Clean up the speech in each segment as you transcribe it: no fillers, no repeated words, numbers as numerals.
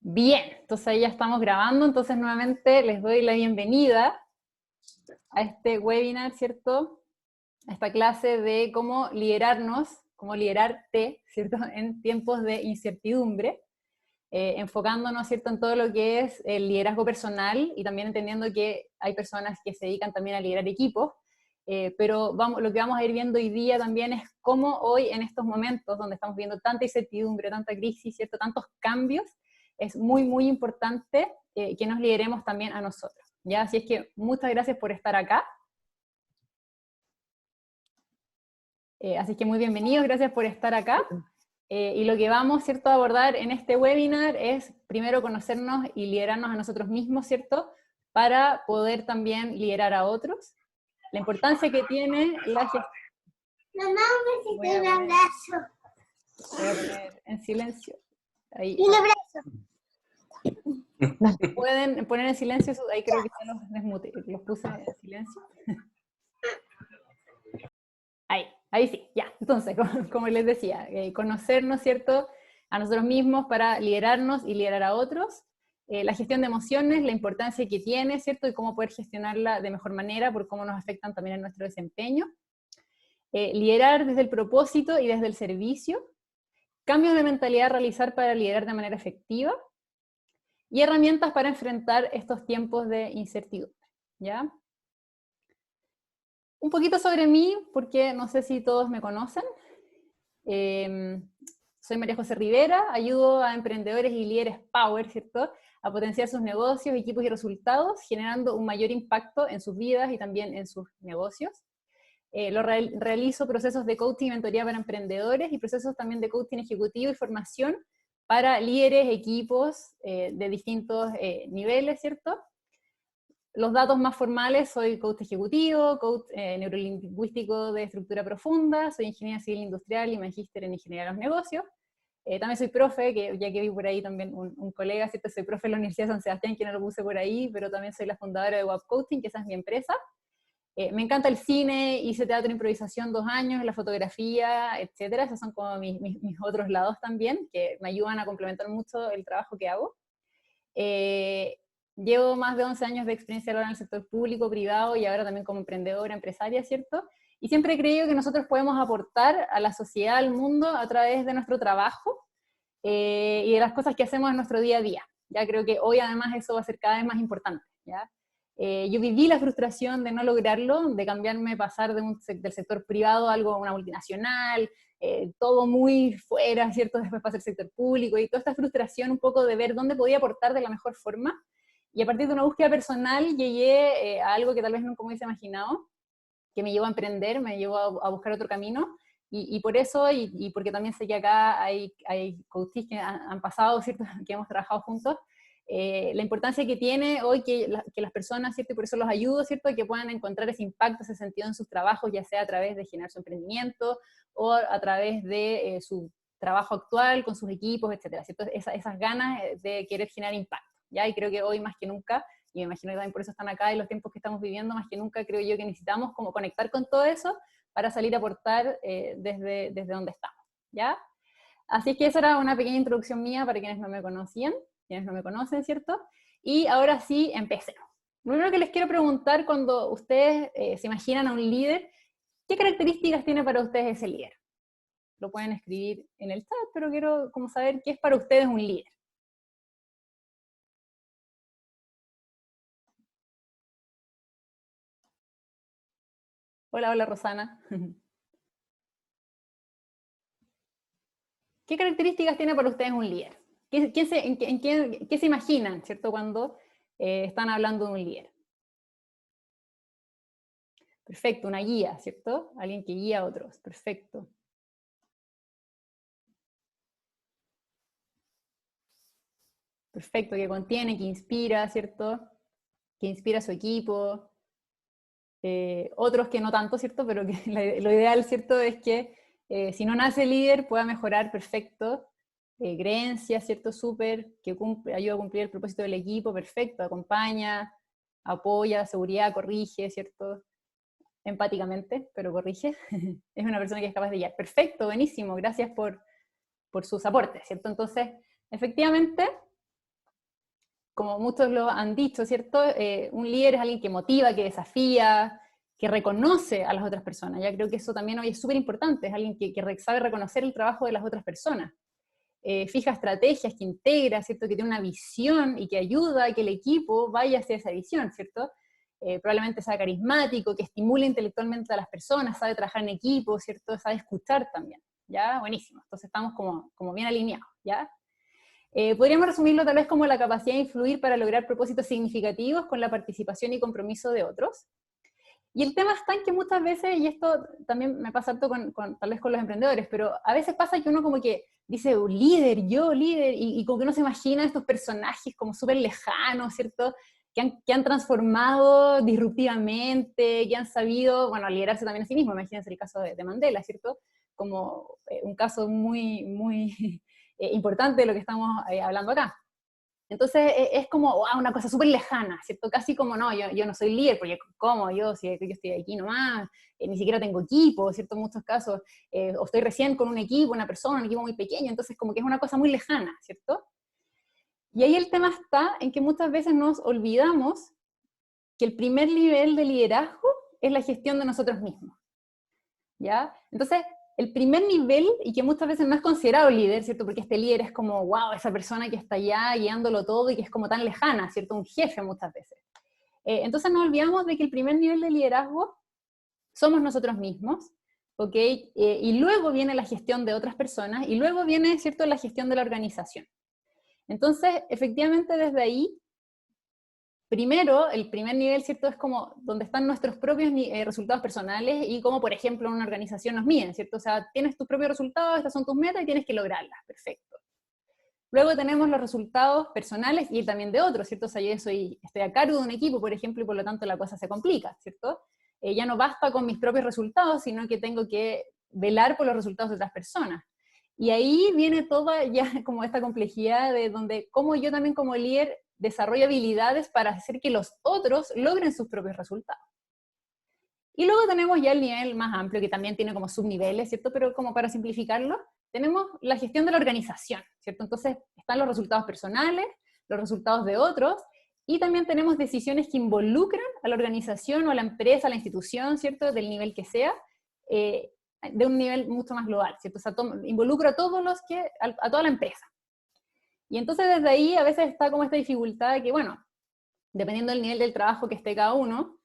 Bien, entonces ahí ya estamos grabando, entonces nuevamente les doy la bienvenida a este webinar, ¿cierto? A esta clase de cómo liderarnos, cómo liderarte, ¿cierto? En tiempos de incertidumbre, enfocándonos, ¿cierto? En todo lo que es el liderazgo personal y también entendiendo que hay personas que se dedican también a liderar equipos, pero lo que vamos a ir viendo hoy día también es cómo hoy en estos momentos donde estamos viendo tanta incertidumbre, tanta crisis, ¿cierto? Tantos cambios, es muy, muy importante que nos lideremos también a nosotros, ¿ya? Así es que muchas gracias por estar acá. Así que muy bienvenidos, gracias por estar acá. Y lo que vamos, ¿cierto?, a abordar en este webinar es primero conocernos y liderarnos a nosotros mismos, ¿cierto?, para poder también liderar a otros. La importancia que tiene la gestión. Mamá, necesito un abrazo. Voy a poner en silencio. Ahí. Un abrazo. ¿Pueden poner en silencio? Ahí creo que ya los desmute, los puse en silencio. Ahí sí, ya. Entonces, como les decía, conocernos, ¿cierto?, a nosotros mismos para liderarnos y liderar a otros. La gestión de emociones, la importancia que tiene, ¿cierto?, y cómo poder gestionarla de mejor manera, por cómo nos afectan también en nuestro desempeño. Liderar desde el propósito y desde el servicio. Cambios de mentalidad a realizar para liderar de manera efectiva. Y herramientas para enfrentar estos tiempos de incertidumbre, ¿ya? Un poquito sobre mí, porque no sé si todos me conocen. Soy María José Rivera, ayudo a emprendedores y líderes power, ¿cierto?, a potenciar sus negocios, equipos y resultados, generando un mayor impacto en sus vidas y también en sus negocios. Realizo procesos de coaching y mentoría para emprendedores y procesos también de coaching ejecutivo y formación para líderes, equipos de distintos niveles, ¿cierto? Los datos más formales: soy coach ejecutivo, coach neurolingüístico de estructura profunda, soy ingeniera civil industrial y magíster en ingeniería de los negocios. También soy profe, que ya que vi por ahí también un colega, ¿cierto? Soy profe en la Universidad de San Sebastián, que no lo puse por ahí, pero también soy la fundadora de WAP Coaching, que esa es mi empresa. Me encanta el cine, hice teatro de improvisación 2 años, la fotografía, etcétera. Esos son como mis otros lados también, que me ayudan a complementar mucho el trabajo que hago. Llevo más de 11 años de experiencia laboral en el sector público, privado y ahora también como emprendedora, empresaria, ¿cierto? Y siempre he creído que nosotros podemos aportar a la sociedad, al mundo, a través de nuestro trabajo y de las cosas que hacemos en nuestro día a día. Ya creo que hoy además eso va a ser cada vez más importante, ¿ya? Yo viví la frustración de no lograrlo, de cambiarme, pasar del sector privado a algo, una multinacional, todo muy fuera, ¿cierto? Después pasar al sector público y toda esta frustración un poco de ver dónde podía aportar de la mejor forma. Y a partir de una búsqueda personal llegué a algo que tal vez nunca me hubiese imaginado, que me llevó a emprender, me llevó a buscar otro camino. Y por eso, y porque también sé que acá hay coaches que han pasado, ¿cierto?, que hemos trabajado juntos, la importancia que tiene hoy que las personas, ¿cierto?, y por eso los ayudo, ¿cierto?, que puedan encontrar ese impacto, ese sentido en sus trabajos, ya sea a través de generar su emprendimiento o a través de su trabajo actual con sus equipos, etcétera, ¿cierto? Esas ganas de querer generar impacto, ¿ya? Y creo que hoy más que nunca, y me imagino que también por eso están acá, en los tiempos que estamos viviendo, más que nunca creo yo que necesitamos como conectar con todo eso para salir a aportar desde donde estamos, ¿ya? Así es que esa era una pequeña introducción mía para quienes no me conocían, quienes no me conocen, ¿cierto? Y ahora sí, empecemos. Lo primero que les quiero preguntar, cuando ustedes se imaginan a un líder, ¿qué características tiene para ustedes ese líder? Lo pueden escribir en el chat, pero quiero como saber qué es para ustedes un líder. Hola, hola Rosana. ¿Qué características tiene para ustedes un líder? ¿Qué se imaginan, ¿cierto?, cuando están hablando de un líder? Perfecto, una guía, ¿cierto? Alguien que guía a otros, perfecto. Perfecto, que contiene, que inspira, ¿cierto? Que inspira a su equipo. Otros que no tanto, ¿cierto? Pero que lo ideal, ¿cierto?, es que si no nace líder pueda mejorar, perfecto. Creencias, ¿cierto? Súper, que ayuda a cumplir el propósito del equipo, perfecto. Acompaña, apoya, seguridad, corrige, ¿cierto? Empáticamente, pero corrige. Es una persona que es capaz de guiar. Perfecto, buenísimo, gracias por sus aportes, ¿cierto? Entonces, efectivamente, como muchos lo han dicho, ¿cierto? Un líder es alguien que motiva, que desafía, que reconoce a las otras personas. Ya creo que eso también hoy es súper importante, es alguien que sabe reconocer el trabajo de las otras personas. Fija estrategias, que integra, ¿cierto? Que tiene una visión y que ayuda a que el equipo vaya hacia esa visión, ¿cierto? Probablemente sea carismático, que estimule intelectualmente a las personas, sabe trabajar en equipo, ¿cierto? Sabe escuchar también, ¿ya? Buenísimo. Entonces estamos como bien alineados, ¿ya? Podríamos resumirlo tal vez como la capacidad de influir para lograr propósitos significativos con la participación y compromiso de otros. Y el tema está en que muchas veces, y esto también me pasa harto tal vez con los emprendedores, pero a veces pasa que uno como que dice, líder, yo líder, y como que uno se imagina estos personajes como súper lejanos, ¿cierto? Que han transformado disruptivamente, que han sabido, bueno, liderarse también a sí mismo. Imagínense el caso de Mandela, ¿cierto? Como un caso muy, muy importante de lo que estamos hablando acá. Entonces es como wow, una cosa súper lejana, ¿cierto? Casi como, no, yo no soy líder, porque ¿cómo? Si yo estoy aquí nomás, ni siquiera tengo equipo, ¿cierto? En muchos casos, o estoy recién con un equipo, una persona, un equipo muy pequeño, entonces como que es una cosa muy lejana, ¿cierto? Y ahí el tema está en que muchas veces nos olvidamos que el primer nivel de liderazgo es la gestión de nosotros mismos, ¿ya? Entonces, el primer nivel, y que muchas veces no es considerado líder, ¿cierto? Porque este líder es como, wow, esa persona que está allá guiándolo todo y que es como tan lejana, ¿cierto? Un jefe muchas veces. Entonces nos olvidamos de que el primer nivel de liderazgo somos nosotros mismos, ¿ok? Y luego viene la gestión de otras personas, y luego viene, ¿cierto?, la gestión de la organización. Entonces, efectivamente, desde ahí, primero, el primer nivel, ¿cierto?, es como donde están nuestros propios resultados personales y como, por ejemplo, una organización nos miden, ¿cierto? O sea, tienes tus propios resultados, estas son tus metas y tienes que lograrlas, perfecto. Luego tenemos los resultados personales y también de otros, ¿cierto? O sea, yo estoy a cargo de un equipo, por ejemplo, y por lo tanto la cosa se complica, ¿cierto? Ya no basta con mis propios resultados, sino que tengo que velar por los resultados de otras personas. Y ahí viene toda ya como esta complejidad de donde, como yo también como líder desarrollo habilidades para hacer que los otros logren sus propios resultados. Y luego tenemos ya el nivel más amplio, que también tiene como subniveles, ¿cierto? Pero como para simplificarlo, tenemos la gestión de la organización, ¿cierto? Entonces están los resultados personales, los resultados de otros, y también tenemos decisiones que involucran a la organización o a la empresa, a la institución, ¿cierto? Del nivel que sea, de un nivel mucho más global, ¿cierto? O sea, involucra a todos a toda la empresa. Y entonces desde ahí a veces está como esta dificultad de que, bueno, dependiendo del nivel del trabajo que esté cada uno,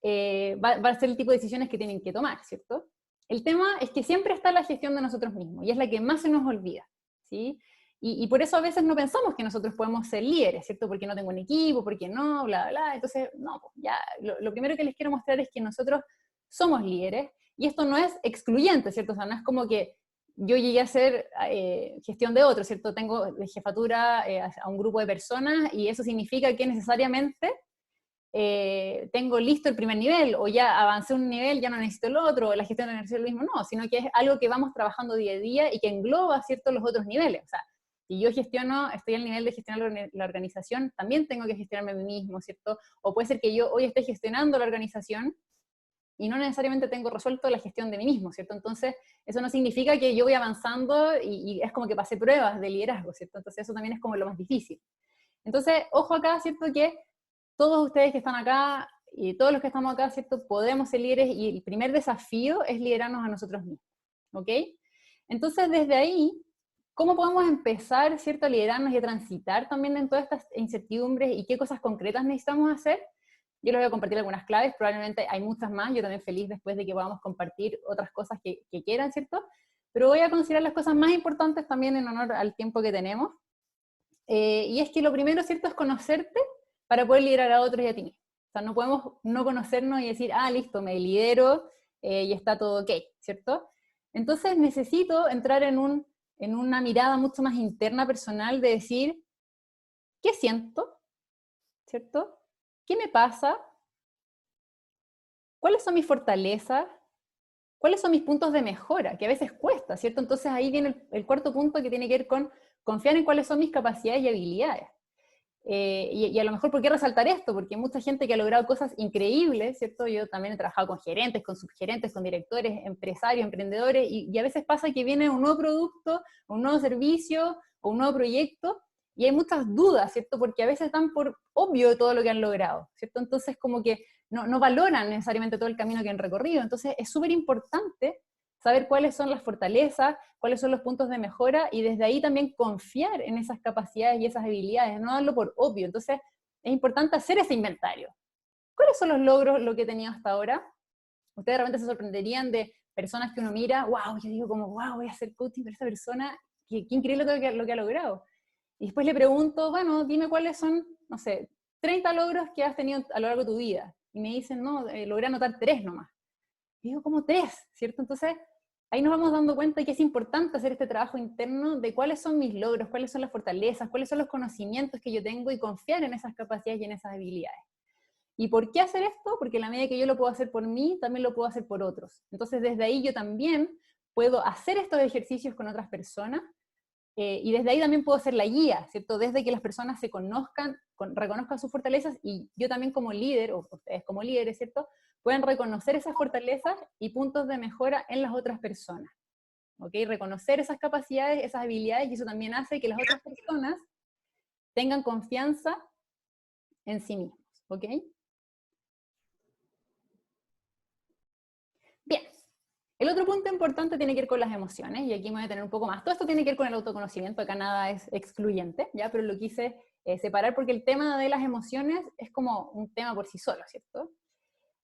va a ser el tipo de decisiones que tienen que tomar, ¿cierto? El tema es que siempre está la gestión de nosotros mismos, y es la que más se nos olvida, ¿sí? Y por eso a veces no pensamos que nosotros podemos ser líderes, ¿cierto? Porque no tengo un equipo, porque no, bla, bla, entonces, no, pues ya, lo primero que les quiero mostrar es que nosotros somos líderes, y esto no es excluyente, ¿cierto? O sea, no es como que yo llegué a hacer gestión de otros, ¿cierto? Tengo de jefatura a un grupo de personas, y eso significa que necesariamente tengo listo el primer nivel, o ya avancé un nivel, ya no necesito el otro, o la gestión de la universidad es lo mismo, no, sino que es algo que vamos trabajando día a día y que engloba, ¿cierto?, los otros niveles. O sea, si yo estoy al nivel de gestionar la organización, también tengo que gestionarme a mí mismo, ¿cierto? O puede ser que yo hoy esté gestionando la organización y no necesariamente tengo resuelto la gestión de mí mismo, ¿cierto? Entonces, eso no significa que yo voy avanzando y es como que pasé pruebas de liderazgo, ¿cierto? Entonces, eso también es como lo más difícil. Entonces, ojo acá, ¿cierto?, que todos ustedes que están acá y todos los que estamos acá, ¿cierto?, podemos ser líderes, y el primer desafío es liderarnos a nosotros mismos, ¿ok? Entonces, desde ahí, ¿cómo podemos empezar, ¿cierto?, a liderarnos y a transitar también en todas estas incertidumbres y qué cosas concretas necesitamos hacer? Yo les voy a compartir algunas claves, probablemente hay muchas más, yo también feliz después de que podamos compartir otras cosas que quieran, ¿cierto? Pero voy a considerar las cosas más importantes también en honor al tiempo que tenemos. Y es que lo primero, ¿cierto?, es conocerte para poder liderar a otros y a ti mismo. O sea, no podemos no conocernos y decir, ah, listo, me lidero y está todo ok, ¿cierto? Entonces necesito entrar en una mirada mucho más interna, personal, de decir, ¿qué siento? ¿Cierto? ¿Qué me pasa? ¿Cuáles son mis fortalezas? ¿Cuáles son mis puntos de mejora? Que a veces cuesta, ¿cierto? Entonces ahí viene el cuarto punto, que tiene que ver con confiar en cuáles son mis capacidades y habilidades. Y a lo mejor, ¿por qué resaltar esto? Porque hay mucha gente que ha logrado cosas increíbles, ¿cierto? Yo también he trabajado con gerentes, con subgerentes, con directores, empresarios, emprendedores, y a veces pasa que viene un nuevo producto, un nuevo servicio, o un nuevo proyecto, y hay muchas dudas, ¿cierto? Porque a veces dan por obvio todo lo que han logrado, ¿cierto? Entonces como que no valoran necesariamente todo el camino que han recorrido. Entonces es súper importante saber cuáles son las fortalezas, cuáles son los puntos de mejora, y desde ahí también confiar en esas capacidades y esas habilidades, no darlo por obvio. Entonces es importante hacer ese inventario. ¿Cuáles son los logros, lo que he tenido hasta ahora? Ustedes de repente se sorprenderían de personas que uno mira, wow, yo digo como, wow, voy a hacer coaching, pero esta persona, qué increíble lo que ha logrado. Y después le pregunto, bueno, dime cuáles son, no sé, 30 logros que has tenido a lo largo de tu vida. Y me dicen, no, logré anotar 3 nomás. Y digo, ¿cómo 3? ¿Cierto? Entonces, ahí nos vamos dando cuenta que es importante hacer este trabajo interno de cuáles son mis logros, cuáles son las fortalezas, cuáles son los conocimientos que yo tengo, y confiar en esas capacidades y en esas habilidades. ¿Y por qué hacer esto? Porque en la medida que yo lo puedo hacer por mí, también lo puedo hacer por otros. Entonces, desde ahí yo también puedo hacer estos ejercicios con otras personas, y desde ahí también puedo ser la guía, ¿cierto? Desde que las personas se conozcan, reconozcan sus fortalezas, y yo también como líder, o ustedes como líderes, ¿cierto? Pueden reconocer esas fortalezas y puntos de mejora en las otras personas, ¿ok? Reconocer esas capacidades, esas habilidades, y eso también hace que las otras personas tengan confianza en sí mismos, ¿ok? Bien. El otro punto importante tiene que ver con las emociones, y aquí me voy a tener un poco más. Todo esto tiene que ver con el autoconocimiento, acá nada es excluyente, ¿ya? Pero lo quise separar porque el tema de las emociones es como un tema por sí solo, ¿cierto?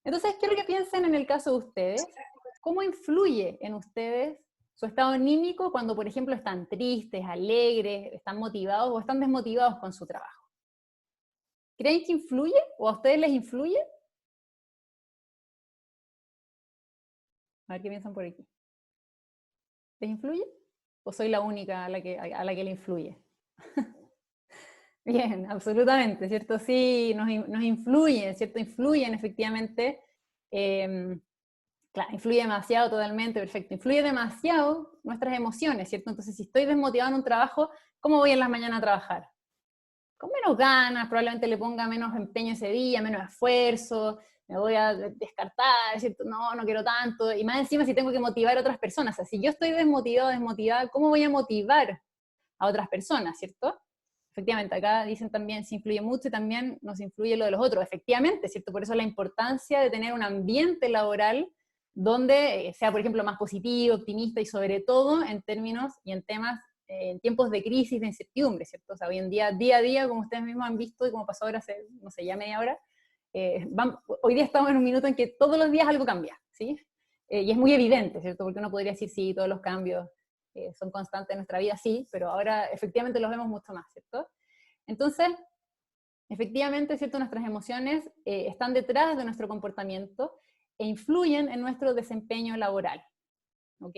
Entonces, quiero que piensen en el caso de ustedes, ¿cómo influye en ustedes su estado anímico cuando, por ejemplo, están tristes, alegres, están motivados o están desmotivados con su trabajo? ¿Creen que influye o a ustedes les influye? A ver qué piensan por aquí. ¿Les influye? ¿O soy la única a la que le influye? Bien, absolutamente, ¿cierto? Sí, nos influyen, ¿cierto? Influyen efectivamente, claro, influye demasiado totalmente, perfecto. Influye demasiado nuestras emociones, ¿cierto? Entonces, si estoy desmotivado en un trabajo, ¿cómo voy en las mañanas a trabajar? Con menos ganas, probablemente le ponga menos empeño ese día, menos esfuerzo, me voy a descartar, ¿cierto? No quiero tanto, y más encima si tengo que motivar a otras personas. O sea, si yo estoy desmotivado, desmotivada, ¿cómo voy a motivar a otras personas, ¿cierto? Efectivamente, acá dicen también se influye mucho y también nos influye lo de los otros, efectivamente, ¿cierto? Por eso la importancia de tener un ambiente laboral donde sea, por ejemplo, más positivo, optimista, y sobre todo en términos y en temas, en tiempos de crisis, de incertidumbre, ¿cierto? O sea, hoy en día a día, como ustedes mismos han visto y como pasó ahora hace, no sé, ya media hora, hoy día estamos en un minuto en que todos los días algo cambia, ¿sí? Y es muy evidente, ¿cierto? Porque uno podría decir, sí, todos los cambios son constantes en nuestra vida, sí, pero ahora efectivamente los vemos mucho más, ¿cierto? Entonces, efectivamente, ¿cierto? Nuestras emociones están detrás de nuestro comportamiento e influyen en nuestro desempeño laboral, ¿ok?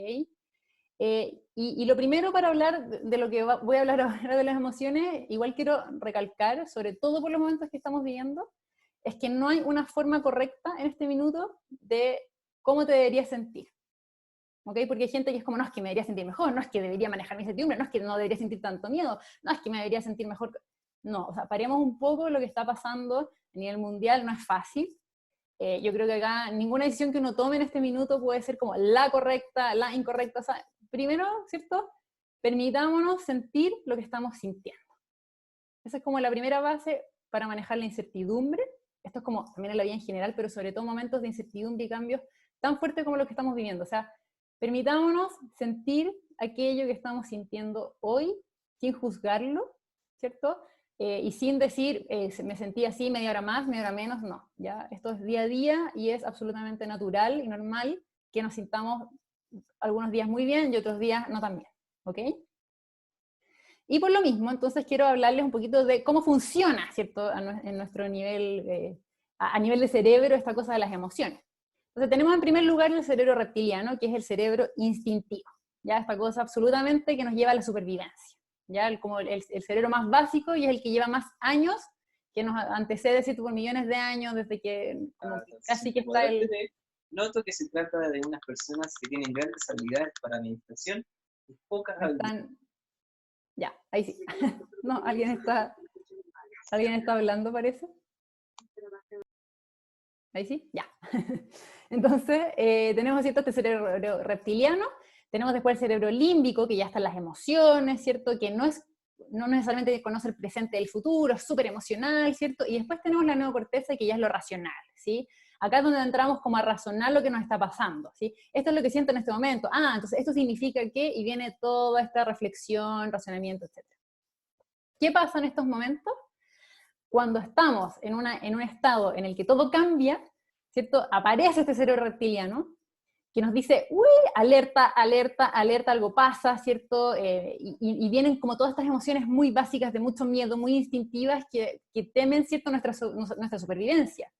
Y lo primero para hablar de lo que voy a hablar ahora de las emociones, igual quiero recalcar, sobre todo por los momentos que estamos viviendo, es que no hay una forma correcta en este minuto de cómo te deberías sentir. ¿Okay? Porque hay gente que es como, no, es que me debería sentir mejor, no es que debería manejar mi incertidumbre, no es que no debería sentir tanto miedo, no es que me debería sentir mejor. No, o sea, paremos un poco lo que está pasando a nivel mundial, no es fácil. Yo creo que acá ninguna decisión que uno tome en este minuto puede ser como la correcta, la incorrecta. O sea, primero, ¿cierto? Permitámonos sentir lo que estamos sintiendo. Esa es como la primera base para manejar la incertidumbre. Esto es como también en la vida en general, pero sobre todo momentos de incertidumbre y cambios tan fuertes como los que estamos viviendo. O sea, permitámonos sentir aquello que estamos sintiendo hoy, sin juzgarlo, ¿cierto? Y sin decir, me sentí así media hora más, media hora menos, no. ¿Ya? Esto es día a día y es absolutamente natural y normal que nos sintamos algunos días muy bien y otros días no tan bien, ¿ok? Y por lo mismo, entonces quiero hablarles un poquito de cómo funciona, ¿cierto? En nuestro nivel, a nivel de cerebro, esta cosa de las emociones. Entonces tenemos en primer lugar el cerebro reptiliano, que es el cerebro instintivo, ¿ya? Esta cosa absolutamente que nos lleva a la supervivencia, ¿ya? Como el cerebro más básico y es el que lleva más años, que nos antecede, ¿cierto? Por millones de años, desde que como casi que está el... Noto que se trata de unas personas que tienen grandes habilidades para administración y pocas habilidades. Ya, ahí sí. No, alguien está hablando, parece. Ahí sí, ya. Entonces, tenemos, ¿cierto? Este cerebro reptiliano, tenemos después el cerebro límbico, que ya están las emociones, ¿cierto? Que no es no necesariamente conoce el presente del futuro, es súper emocional, ¿cierto? Y después tenemos la neocorteza, que ya es lo racional, ¿sí? Acá es donde entramos como a razonar lo que nos está pasando, ¿sí? Esto es lo que siento en este momento. Ah, entonces esto significa que, y viene toda esta reflexión, razonamiento, etc. ¿Qué pasa en estos momentos? Cuando estamos en un estado en el que todo cambia, ¿cierto? Aparece este cerebro reptiliano, que nos dice, uy, alerta, alerta, alerta, algo pasa, ¿cierto? Y vienen como todas estas emociones muy básicas de mucho miedo, muy instintivas, que temen, ¿cierto?, nuestra supervivencia.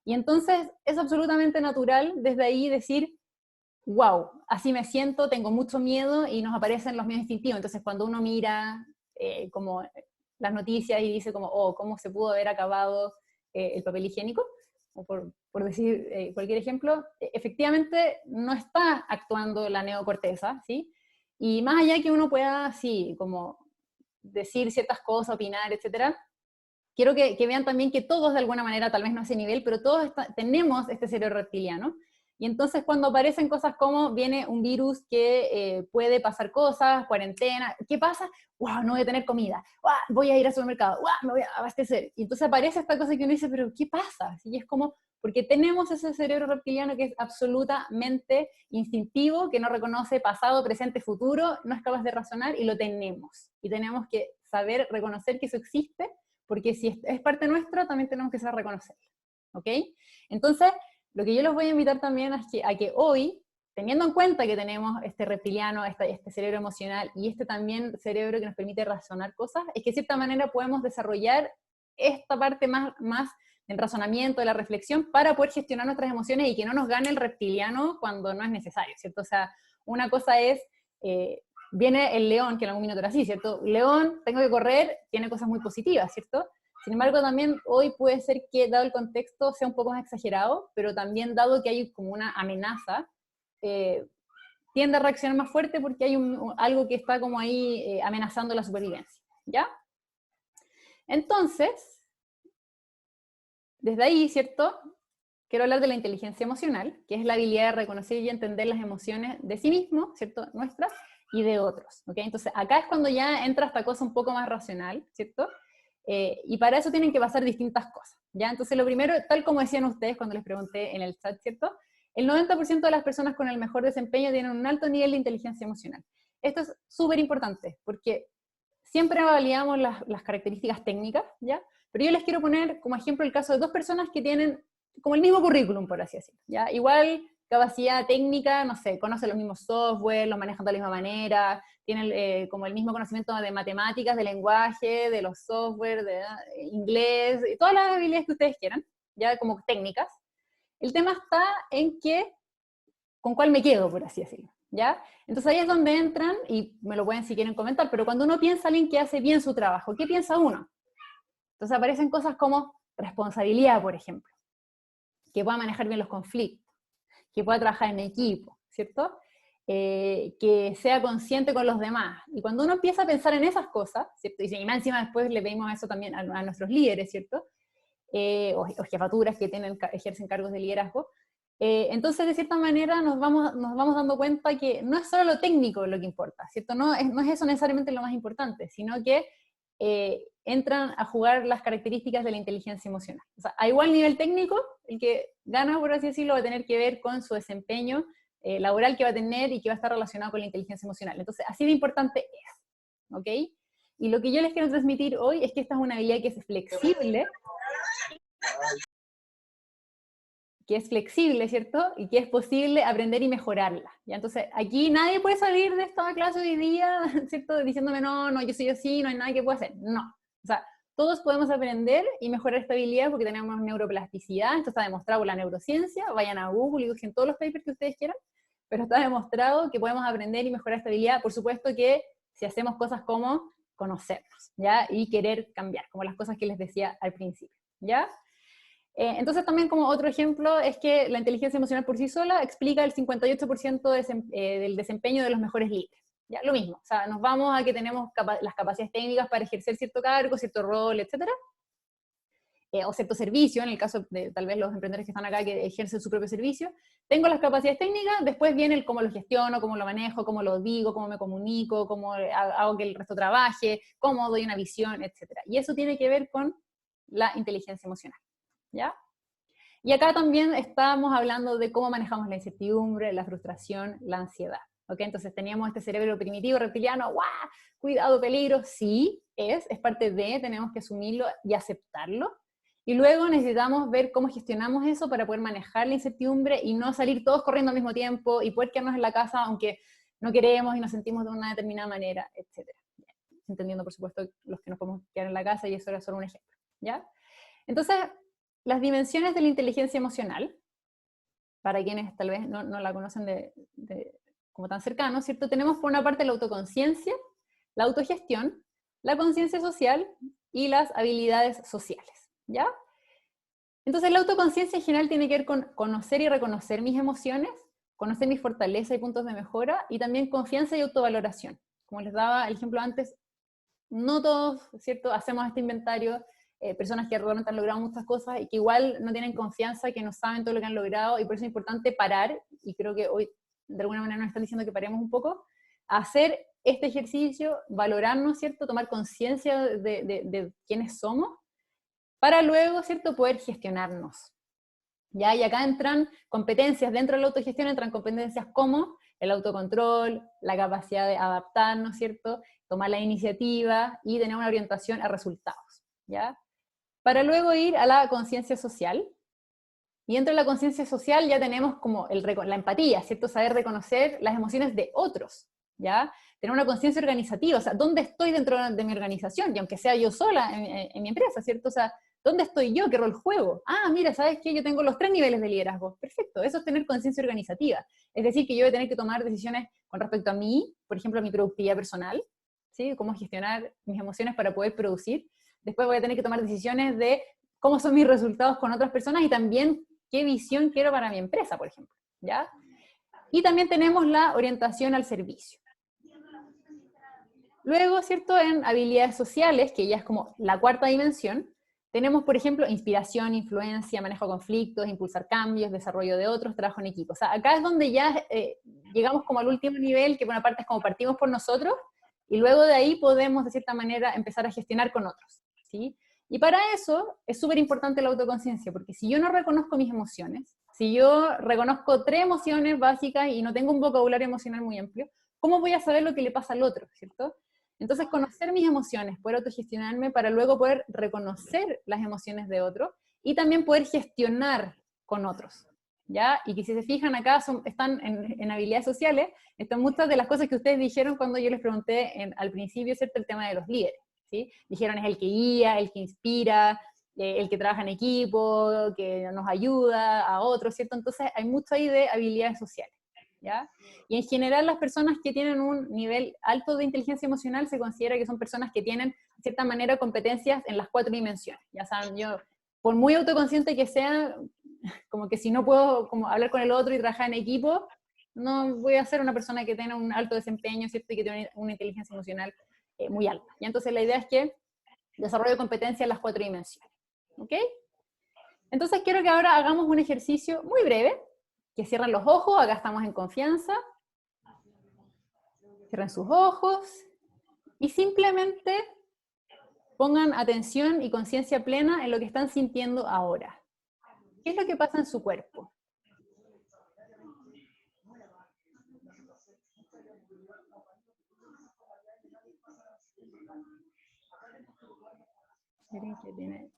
Y entonces es absolutamente natural desde ahí decir, wow, así me siento, tengo mucho miedo, y nos aparecen los miedos instintivos. Entonces cuando uno mira como las noticias y dice como, oh, ¿cómo se pudo haber acabado el papel higiénico? O por decir cualquier ejemplo, efectivamente no está actuando la neocorteza, ¿sí? Y más allá que uno pueda, sí, como decir ciertas cosas, opinar, etcétera, quiero que vean también que todos de alguna manera, tal vez no a ese nivel, pero todos tenemos este cerebro reptiliano. Y entonces cuando aparecen cosas como viene un virus que puede pasar cosas, cuarentena, ¿qué pasa? ¡Wow! No voy a tener comida. ¡Wow! Voy a ir al supermercado. ¡Wow! Me voy a abastecer. Y entonces aparece esta cosa que uno dice, ¿pero qué pasa? Y es como, porque tenemos ese cerebro reptiliano que es absolutamente instintivo, que no reconoce pasado, presente, futuro, no es capaz de razonar, y lo tenemos. Y tenemos que saber reconocer que eso existe, porque si es parte nuestra, también tenemos que saber reconocerlo. ¿Ok? Entonces, lo que yo los voy a invitar también es a que hoy, teniendo en cuenta que tenemos este reptiliano, este cerebro emocional, y este también cerebro que nos permite razonar cosas, es que de cierta manera podemos desarrollar esta parte más del razonamiento, de la reflexión, para poder gestionar nuestras emociones y que no nos gane el reptiliano cuando no es necesario, ¿cierto? O sea, una cosa es, viene el león, que en algún minuto era así, ¿cierto? León, tengo que correr, tiene cosas muy positivas, ¿cierto? Sin embargo, también hoy puede ser que, dado el contexto, sea un poco más exagerado, pero también dado que hay como una amenaza, tiende a reaccionar más fuerte porque hay algo que está como ahí amenazando la supervivencia, ¿ya? Entonces, desde ahí, ¿cierto?, quiero hablar de la inteligencia emocional, que es la habilidad de reconocer y entender las emociones de sí mismo, ¿cierto?, nuestras, y de otros, ¿ok? Entonces, acá es cuando ya entra esta cosa un poco más racional, ¿cierto? Y para eso tienen que pasar distintas cosas, ¿ya? Entonces, lo primero, tal como decían ustedes cuando les pregunté en el chat, ¿cierto? El 90% de las personas con el mejor desempeño tienen un alto nivel de inteligencia emocional. Esto es súper importante, porque siempre validamos las características técnicas, ¿ya? Pero yo les quiero poner como ejemplo el caso de dos personas que tienen como el mismo currículum, por así decirlo, ¿ya? Igual capacidad técnica, no sé, conocen los mismos software, los manejan de la misma manera, tienen como el mismo conocimiento de matemáticas, de lenguaje, de los software, de inglés, y todas las habilidades que ustedes quieran, ya como técnicas. El tema está en que, ¿con cuál me quedo, por así decirlo? ¿Ya? Entonces ahí es donde entran, y me lo pueden si quieren comentar, pero cuando uno piensa en alguien que hace bien su trabajo, ¿qué piensa uno? Entonces aparecen cosas como responsabilidad, por ejemplo, que pueda manejar bien los conflictos, que pueda trabajar en equipo, ¿cierto? Que sea consciente con los demás. Y cuando uno empieza a pensar en esas cosas, ¿cierto? Y más encima después le pedimos eso también a nuestros líderes, ¿cierto? O jefaturas que ejercen cargos de liderazgo. Entonces, de cierta manera, nos vamos dando cuenta que no es solo lo técnico lo que importa, ¿cierto? No es eso necesariamente lo más importante, sino que entran a jugar las características de la inteligencia emocional. O sea, a igual nivel técnico, el que gana, por así decirlo, va a tener que ver con su desempeño laboral que va a tener y que va a estar relacionado con la inteligencia emocional. Entonces, así de importante es, ¿ok? Y lo que yo les quiero transmitir hoy es que esta es una habilidad que es flexible, ¿cierto? Y que es posible aprender y mejorarla, ¿ya? Entonces, aquí nadie puede salir de esta clase hoy día, ¿cierto? Diciéndome, no, yo soy así, no hay nada que pueda hacer. No. O sea, todos podemos aprender y mejorar esta habilidad porque tenemos neuroplasticidad, esto está demostrado por la neurociencia, vayan a Google y busquen todos los papers que ustedes quieran, pero está demostrado que podemos aprender y mejorar esta habilidad, por supuesto que si hacemos cosas como conocernos, ¿ya? Y querer cambiar, como las cosas que les decía al principio, ¿ya? Entonces también como otro ejemplo es que la inteligencia emocional por sí sola explica el 58% del desempeño de los mejores líderes. ¿Ya? Lo mismo, o sea, nos vamos a que tenemos las capacidades técnicas para ejercer cierto cargo, cierto rol, etc. o cierto servicio, en el caso de tal vez los emprendedores que están acá que ejercen su propio servicio, tengo las capacidades técnicas, después viene el cómo lo gestiono, cómo lo manejo, cómo lo digo, cómo me comunico, cómo hago que el resto trabaje, cómo doy una visión, etc. Y eso tiene que ver con la inteligencia emocional, ¿ya? Y acá también estamos hablando de cómo manejamos la incertidumbre, la frustración, la ansiedad, ¿ok? Entonces teníamos este cerebro primitivo, reptiliano, ¡guau! Cuidado, peligro, sí, es parte de, tenemos que asumirlo y aceptarlo. Y luego necesitamos ver cómo gestionamos eso para poder manejar la incertidumbre y no salir todos corriendo al mismo tiempo y poder quedarnos en la casa aunque no queremos y nos sentimos de una determinada manera, etc. Entendiendo, por supuesto, los que nos podemos quedar en la casa, y eso era solo un ejemplo, ¿ya? Entonces, las dimensiones de la inteligencia emocional, para quienes tal vez no la conocen como tan cercano, ¿cierto? Tenemos por una parte la autoconciencia, la autogestión, la conciencia social y las habilidades sociales, ¿ya? Entonces la autoconciencia en general tiene que ver con conocer y reconocer mis emociones, conocer mis fortalezas y puntos de mejora, y también confianza y autovaloración. Como les daba el ejemplo antes, no todos, ¿cierto?, hacemos este inventario, personas que realmente han logrado muchas cosas y que igual no tienen confianza, que no saben todo lo que han logrado, y por eso es importante parar, y creo que hoy de alguna manera nos están diciendo que paremos un poco, hacer este ejercicio, valorarnos, ¿cierto?, tomar conciencia de quiénes somos, para luego, ¿cierto?, poder gestionarnos. ¿Ya? Y acá entran competencias, dentro de la autogestión entran competencias como el autocontrol, la capacidad de adaptarnos, ¿cierto?, tomar la iniciativa y tener una orientación a resultados, ¿ya? Para luego ir a la conciencia social, y dentro de la conciencia social ya tenemos como la empatía, ¿cierto?, saber reconocer las emociones de otros, ¿ya? Tener una conciencia organizativa, o sea, ¿dónde estoy dentro de mi organización? Y aunque sea yo sola en mi empresa, ¿cierto? O sea, ¿dónde estoy yo? ¿Qué rol juego? Ah, mira, ¿sabes qué? Yo tengo los 3 niveles de liderazgo. Perfecto, eso es tener conciencia organizativa. Es decir, que yo voy a tener que tomar decisiones con respecto a mí, por ejemplo, a mi productividad personal, ¿sí? Cómo gestionar mis emociones para poder producir. Después voy a tener que tomar decisiones de cómo son mis resultados con otras personas y también qué visión quiero para mi empresa, por ejemplo, ¿ya? Y también tenemos la orientación al servicio. Luego, ¿cierto?, en habilidades sociales, que ya es como la cuarta dimensión, tenemos, por ejemplo, inspiración, influencia, manejo de conflictos, impulsar cambios, desarrollo de otros, trabajo en equipo. O sea, acá es donde ya llegamos como al último nivel, que por una parte es como partimos por nosotros, y luego de ahí podemos, de cierta manera, empezar a gestionar con otros, ¿sí? Y para eso es súper importante la autoconciencia, porque si yo no reconozco mis emociones, si yo reconozco 3 emociones básicas y no tengo un vocabulario emocional muy amplio, ¿cómo voy a saber lo que le pasa al otro, ¿cierto? Entonces, conocer mis emociones, poder autogestionarme para luego poder reconocer las emociones de otro y también poder gestionar con otros, ¿ya? Y que si se fijan acá, están en habilidades sociales, están muchas de las cosas que ustedes dijeron cuando yo les pregunté al principio, ¿cierto?, el tema de los líderes, ¿sí? Dijeron es el que guía, el que inspira, el que trabaja en equipo, que nos ayuda a otros, ¿cierto? Entonces, hay mucho ahí de habilidades sociales, ¿ya? Y en general las personas que tienen un nivel alto de inteligencia emocional se considera que son personas que tienen, de cierta manera, competencias en las 4 dimensiones. Ya saben, yo, por muy autoconsciente que sea, como que si no puedo como hablar con el otro y trabajar en equipo, no voy a ser una persona que tenga un alto desempeño, ¿cierto?, y que tiene una inteligencia emocional muy alta. Y entonces la idea es que desarrollo competencias en las 4 dimensiones. ¿Ok? Entonces quiero que ahora hagamos un ejercicio muy breve, que cierren los ojos, acá estamos en confianza. Cierren sus ojos y simplemente pongan atención y conciencia plena en lo que están sintiendo ahora. ¿Qué es lo que pasa en su cuerpo? Miren que tiene...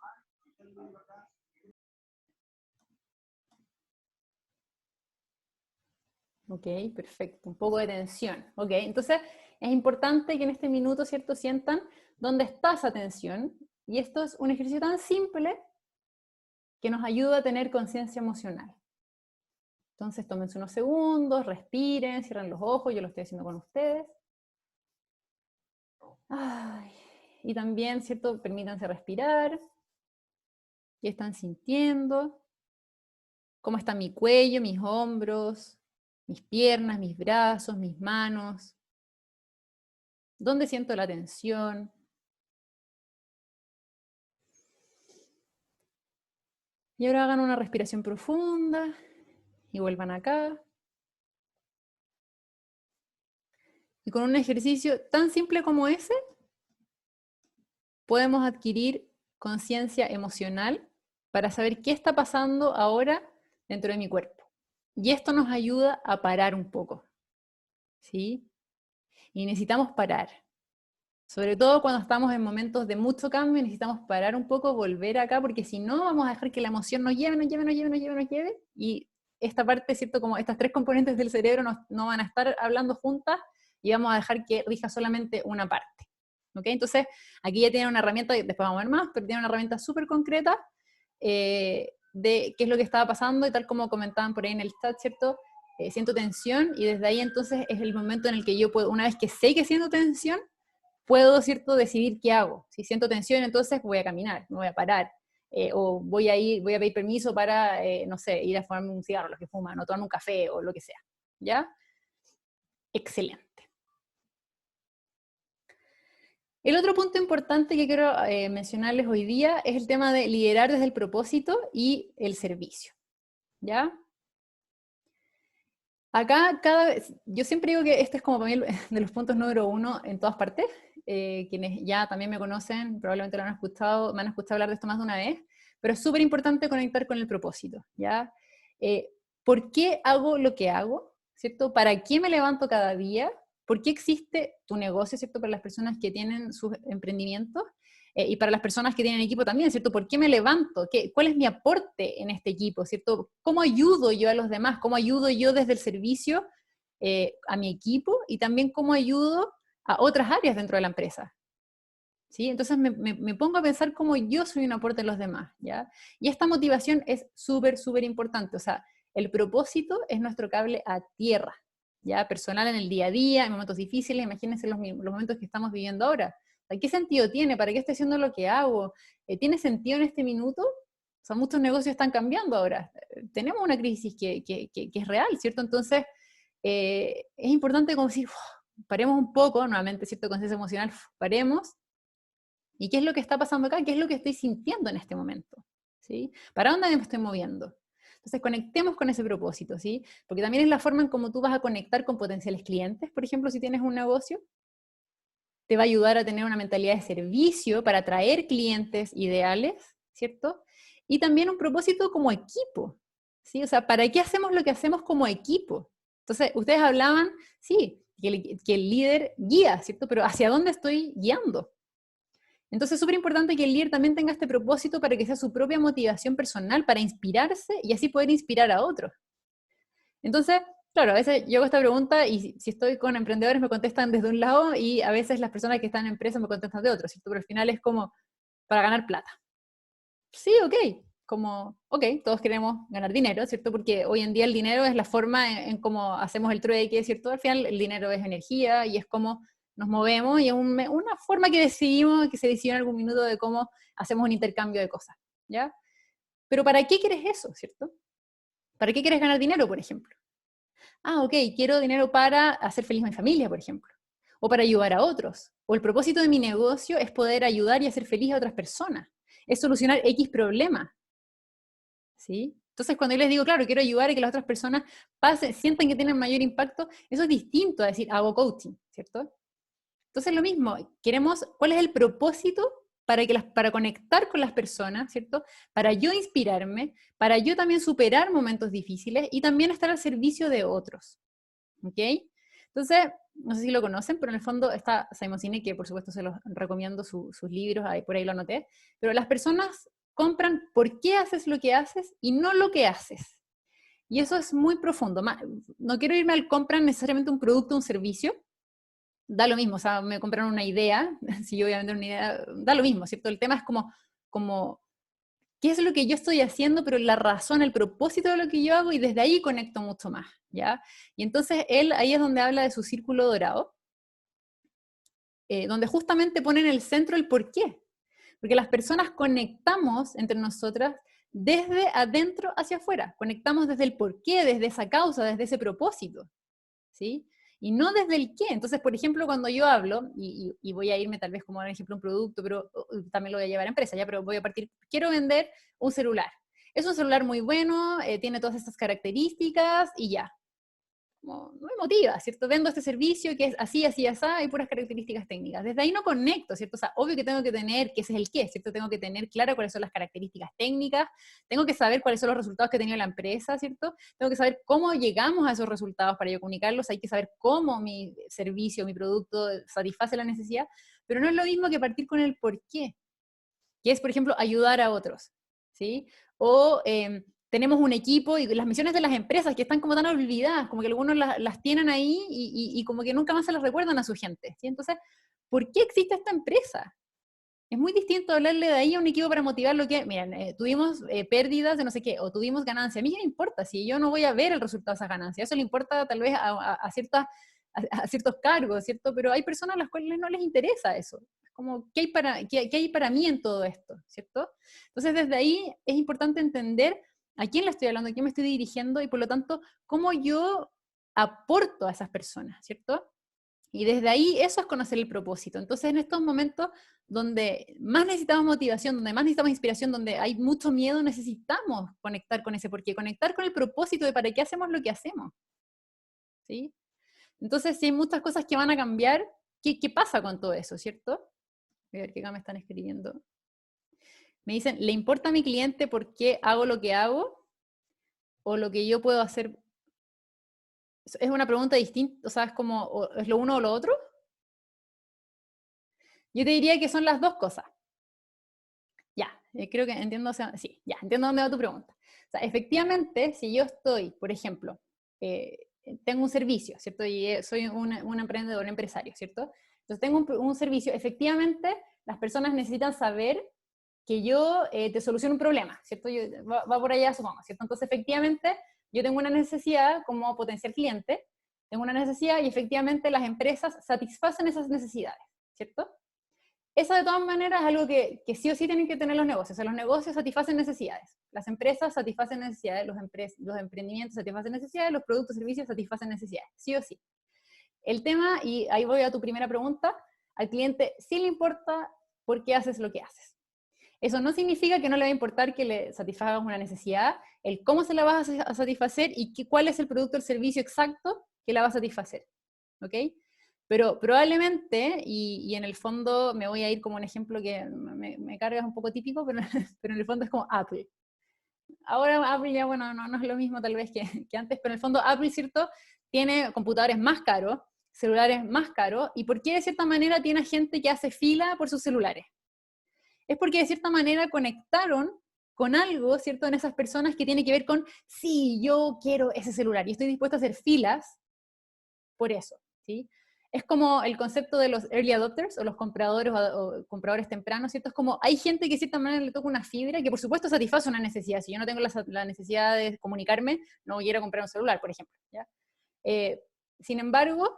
Ok, perfecto. Un poco de tensión. Ok, entonces es importante que en este minuto, ¿cierto?, sientan dónde está esa tensión. Y esto es un ejercicio tan simple que nos ayuda a tener conciencia emocional. Entonces tómense unos segundos, respiren, cierren los ojos, yo lo estoy haciendo con ustedes. Ay, y también, ¿cierto?, permítanse respirar. ¿Qué están sintiendo? ¿Cómo está mi cuello, mis hombros, mis piernas, mis brazos, mis manos? ¿Dónde siento la tensión? Y ahora hagan una respiración profunda y vuelvan acá. Y con un ejercicio tan simple como ese, podemos adquirir conciencia emocional para saber qué está pasando ahora dentro de mi cuerpo. Y esto nos ayuda a parar un poco, ¿sí? Y necesitamos parar. Sobre todo cuando estamos en momentos de mucho cambio, necesitamos parar un poco, volver acá, porque si no, vamos a dejar que la emoción nos lleve, y esta parte, ¿cierto? Como estas tres componentes del cerebro no van a estar hablando juntas, y vamos a dejar que rija solamente una parte. ¿Ok? Entonces, aquí ya tienen una herramienta, después vamos a ver más, pero tienen una herramienta súper concreta de qué es lo que estaba pasando, y tal como comentaban por ahí en el chat, ¿cierto? Siento tensión, y desde ahí entonces es el momento en el que yo puedo, una vez que sé que siento tensión, puedo, ¿cierto?, decidir qué hago. Si siento tensión, entonces voy a caminar, me voy a parar, o voy a pedir permiso para, no sé, ir a fumarme un cigarro, los que fuman, o tomar un café, o lo que sea, ¿ya? Excelente. El otro punto importante que quiero mencionarles hoy día es el tema de liderar desde el propósito y el servicio, ¿ya? Acá, yo siempre digo que este es como para mí de los puntos número 1 en todas partes. Quienes ya también me conocen, probablemente me han escuchado hablar de esto más de una vez, pero es súper importante conectar con el propósito, ¿ya? ¿Por qué hago lo que hago? ¿Cierto? ¿Para qué me levanto cada día? ¿Por qué existe tu negocio, ¿cierto? Para las personas que tienen sus emprendimientos, y para las personas que tienen equipo también, ¿cierto? ¿Por qué me levanto? ¿Cuál es mi aporte en este equipo, ¿cierto? ¿Cómo ayudo yo a los demás? ¿Cómo ayudo yo desde el servicio a mi equipo? Y también cómo ayudo a otras áreas dentro de la empresa, ¿sí? Entonces me pongo a pensar cómo yo soy un aporte a los demás, ¿ya? Y esta motivación es súper, súper importante. O sea, el propósito es nuestro cable a tierra, ¿ya? Personal en el día a día, en momentos difíciles. Imagínense los momentos que estamos viviendo ahora. ¿Qué sentido tiene? ¿Para qué estoy haciendo lo que hago? ¿Tiene sentido en este minuto? O sea, muchos negocios están cambiando ahora. Tenemos una crisis que es real, ¿cierto? Entonces, es importante como decir, paremos un poco, nuevamente, ¿cierto? Conciencia emocional, paremos. ¿Y qué es lo que está pasando acá? ¿Qué es lo que estoy sintiendo en este momento? ¿Sí? ¿Para dónde me estoy moviendo? Entonces, conectemos con ese propósito, ¿sí? Porque también es la forma en cómo tú vas a conectar con potenciales clientes. Por ejemplo, si tienes un negocio, te va a ayudar a tener una mentalidad de servicio para atraer clientes ideales, ¿cierto? Y también un propósito como equipo, ¿sí? O sea, ¿para qué hacemos lo que hacemos como equipo? Entonces, ustedes hablaban, sí, que el líder guía, ¿cierto? Pero ¿hacia dónde estoy guiando? Entonces es súper importante que el líder también tenga este propósito para que sea su propia motivación personal, para inspirarse y así poder inspirar a otros. Entonces, claro, a veces yo hago esta pregunta y si estoy con emprendedores me contestan desde un lado y a veces las personas que están en empresas me contestan de otro, ¿cierto? Pero al final es como para ganar plata. Sí, ok, como, ok, todos queremos ganar dinero, ¿cierto? Porque hoy en día el dinero es la forma en cómo hacemos el trueque, ¿cierto? Al final el dinero es energía y es como nos movemos y es una forma que decidimos, que se decidió en algún minuto de cómo hacemos un intercambio de cosas, ¿ya? Pero ¿para qué quieres eso, ¿cierto? ¿Para qué quieres ganar dinero, por ejemplo? Ah, ok, quiero dinero para hacer feliz a mi familia, por ejemplo, o para ayudar a otros. O el propósito de mi negocio es poder ayudar y hacer feliz a otras personas, es solucionar X problema, ¿sí? Entonces, cuando yo les digo, claro, quiero ayudar a que las otras personas sientan que tienen mayor impacto, eso es distinto a decir, hago coaching, ¿cierto? Entonces, lo mismo, ¿cuál es el propósito para conectar con las personas, ¿cierto? Para yo inspirarme, para yo también superar momentos difíciles y también estar al servicio de otros, ¿ok? Entonces, no sé si lo conocen, pero en el fondo está Simon Sinek, que por supuesto se los recomiendo sus libros, por ahí lo anoté, pero las personas compran por qué haces lo que haces y no lo que haces. Y eso es muy profundo. No quiero irme al compran necesariamente un producto o un servicio, da lo mismo, o sea, me compraron una idea, si yo voy a vender una idea, da lo mismo, ¿cierto? El tema es como qué es lo que yo estoy haciendo, pero la razón, el propósito de lo que yo hago, y desde ahí conecto mucho más, ¿ya? Y entonces él, ahí es donde habla de su círculo dorado, donde justamente pone en el centro el por qué. Porque las personas conectamos entre nosotras desde adentro hacia afuera, conectamos desde el por qué, desde esa causa, desde ese propósito, ¿sí? Y no desde el qué. Entonces, por ejemplo, cuando yo hablo, y voy a irme tal vez como por ejemplo un producto, pero también lo voy a llevar a empresa, ya, pero voy a partir, quiero vender un celular. es un celular muy bueno, tiene todas estas características y ya. No me motiva, ¿cierto? Vendo este servicio que es así, así, así, y puras características técnicas. Desde ahí no conecto, ¿cierto? O sea, obvio que tengo que tener, que ese es el qué, ¿cierto? Tengo que tener claro cuáles son las características técnicas, tengo que saber cuáles son los resultados que ha tenido la empresa, ¿cierto? Tengo que saber cómo llegamos a esos resultados para yo comunicarlos, hay que saber cómo mi servicio, mi producto satisface la necesidad, pero no es lo mismo que partir con el por qué, que es, por ejemplo, ayudar a otros, ¿sí? O tenemos un equipo y las misiones de las empresas que están como tan olvidadas, como que algunos las tienen ahí y como que nunca más se las recuerdan a su gente, ¿sí? Entonces, ¿por qué existe esta empresa? Es muy distinto hablarle de ahí a un equipo para motivar lo que, miren, tuvimos pérdidas de no sé qué, o tuvimos ganancias. A mí qué me importa, si yo no voy a ver el resultado de esas ganancias, eso le importa tal vez a ciertos cargos, ¿cierto? Pero hay personas a las cuales no les interesa eso. Es como, qué hay para mí en todo esto, ¿cierto? Entonces, desde ahí es importante entender a quién le estoy hablando, a quién me estoy dirigiendo y por lo tanto, cómo yo aporto a esas personas, ¿cierto? Y desde ahí eso es conocer el propósito. Entonces, en estos momentos donde más necesitamos motivación, donde más necesitamos inspiración, donde hay mucho miedo, necesitamos conectar con ese porqué, conectar con el propósito de para qué hacemos lo que hacemos, ¿sí? Entonces, si hay muchas cosas que van a cambiar, ¿qué pasa con todo eso, cierto? Voy a ver qué acá me están escribiendo. Me dicen, ¿le importa a mi cliente por qué hago lo que hago? ¿O lo que yo puedo hacer? Es una pregunta distinta, o sea, es como, ¿es lo uno o lo otro? Yo te diría que son las dos cosas. Ya, creo que entiendo, o sea, sí, ya, entiendo dónde va tu pregunta. O sea, efectivamente, si yo estoy, por ejemplo, tengo un servicio, ¿cierto? Y soy un emprendedor, un empresario, ¿cierto? Entonces tengo un servicio, efectivamente, las personas necesitan saber que yo te soluciono un problema, ¿cierto? Va por allá, supongo, ¿cierto? Entonces, efectivamente, yo tengo una necesidad como potencial cliente, tengo una necesidad y efectivamente las empresas satisfacen esas necesidades, ¿cierto? Eso de todas maneras es algo que sí o sí tienen que tener los negocios. O sea, los negocios satisfacen necesidades. Las empresas satisfacen necesidades, los emprendimientos satisfacen necesidades, los productos y servicios satisfacen necesidades, sí o sí. El tema, y ahí voy a tu primera pregunta, al cliente sí le importa por qué haces lo que haces. Eso no significa que no le va a importar que le satisfagas una necesidad, el cómo se la vas a satisfacer y cuál es el producto o el servicio exacto que la va a satisfacer. ¿Ok? Pero probablemente, y en el fondo me voy a ir como un ejemplo que me carga, es un poco típico, pero, pero en el fondo es como Apple. Ahora Apple ya, bueno, no es lo mismo tal vez que antes, pero en el fondo Apple, ¿cierto? Tiene computadores más caros, celulares más caros, ¿y por qué de cierta manera tiene gente que hace fila por sus celulares? Es porque de cierta manera conectaron con algo, ¿cierto? En esas personas que tiene que ver con, sí, yo quiero ese celular y estoy dispuesta a hacer filas por eso, ¿sí? Es como el concepto de los early adopters o los compradores o compradores tempranos, ¿cierto? Es como hay gente que de cierta manera le toca una fibra que por supuesto satisface una necesidad. Si yo no tengo la necesidad de comunicarme, no quiero comprar un celular, por ejemplo, ¿ya? Sin embargo,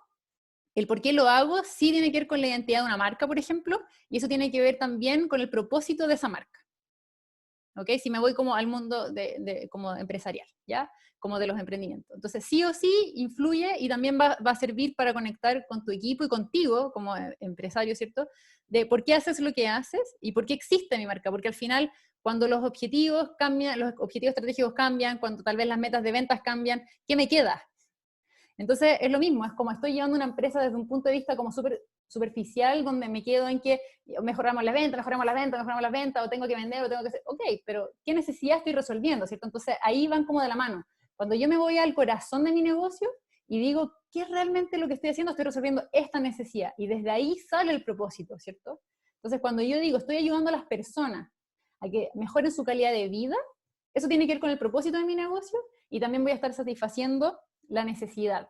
el por qué lo hago sí tiene que ver con la identidad de una marca, por ejemplo, y eso tiene que ver también con el propósito de esa marca. ¿Ok? Si me voy como al mundo como empresarial, ¿ya? Como de los emprendimientos. Entonces, sí o sí influye y también va a servir para conectar con tu equipo y contigo como empresario, ¿cierto? De por qué haces lo que haces y por qué existe mi marca. Porque al final, cuando los objetivos cambian, los objetivos estratégicos cambian, cuando tal vez las metas de ventas cambian, ¿qué me queda? Entonces, es lo mismo, es como estoy llevando una empresa desde un punto de vista como súper superficial, donde me quedo en que mejoramos las ventas, o tengo que vender, o tengo que hacer, ok, pero ¿qué necesidad estoy resolviendo, cierto? Entonces, ahí van como de la mano. Cuando yo me voy al corazón de mi negocio y digo, ¿qué es realmente lo que estoy haciendo? Estoy resolviendo esta necesidad, y desde ahí sale el propósito, ¿cierto? Entonces, cuando yo digo, estoy ayudando a las personas a que mejoren su calidad de vida, eso tiene que ver con el propósito de mi negocio, y también voy a estar satisfaciendo la necesidad.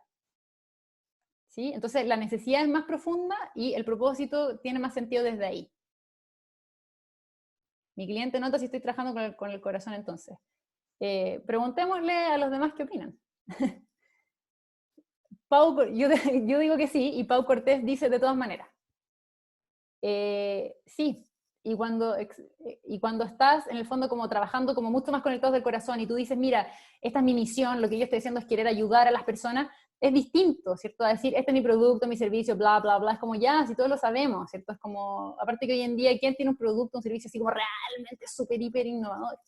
¿Sí? Entonces la necesidad es más profunda y el propósito tiene más sentido desde ahí. Mi cliente nota si estoy trabajando con el corazón entonces. Preguntémosle a los demás qué opinan. Yo digo que sí, y Pau Cortés dice de todas maneras. Sí, y cuando estás en el fondo como trabajando como mucho más conectados del corazón y tú dices, mira, esta es mi misión, lo que yo estoy haciendo es querer ayudar a las personas, es distinto, ¿cierto? A decir, este es mi producto, mi servicio, bla, bla, bla, es como ya, si todos lo sabemos, ¿cierto? Es como, aparte que hoy en día, ¿quién tiene un producto, un servicio así como realmente súper, hiper innovador?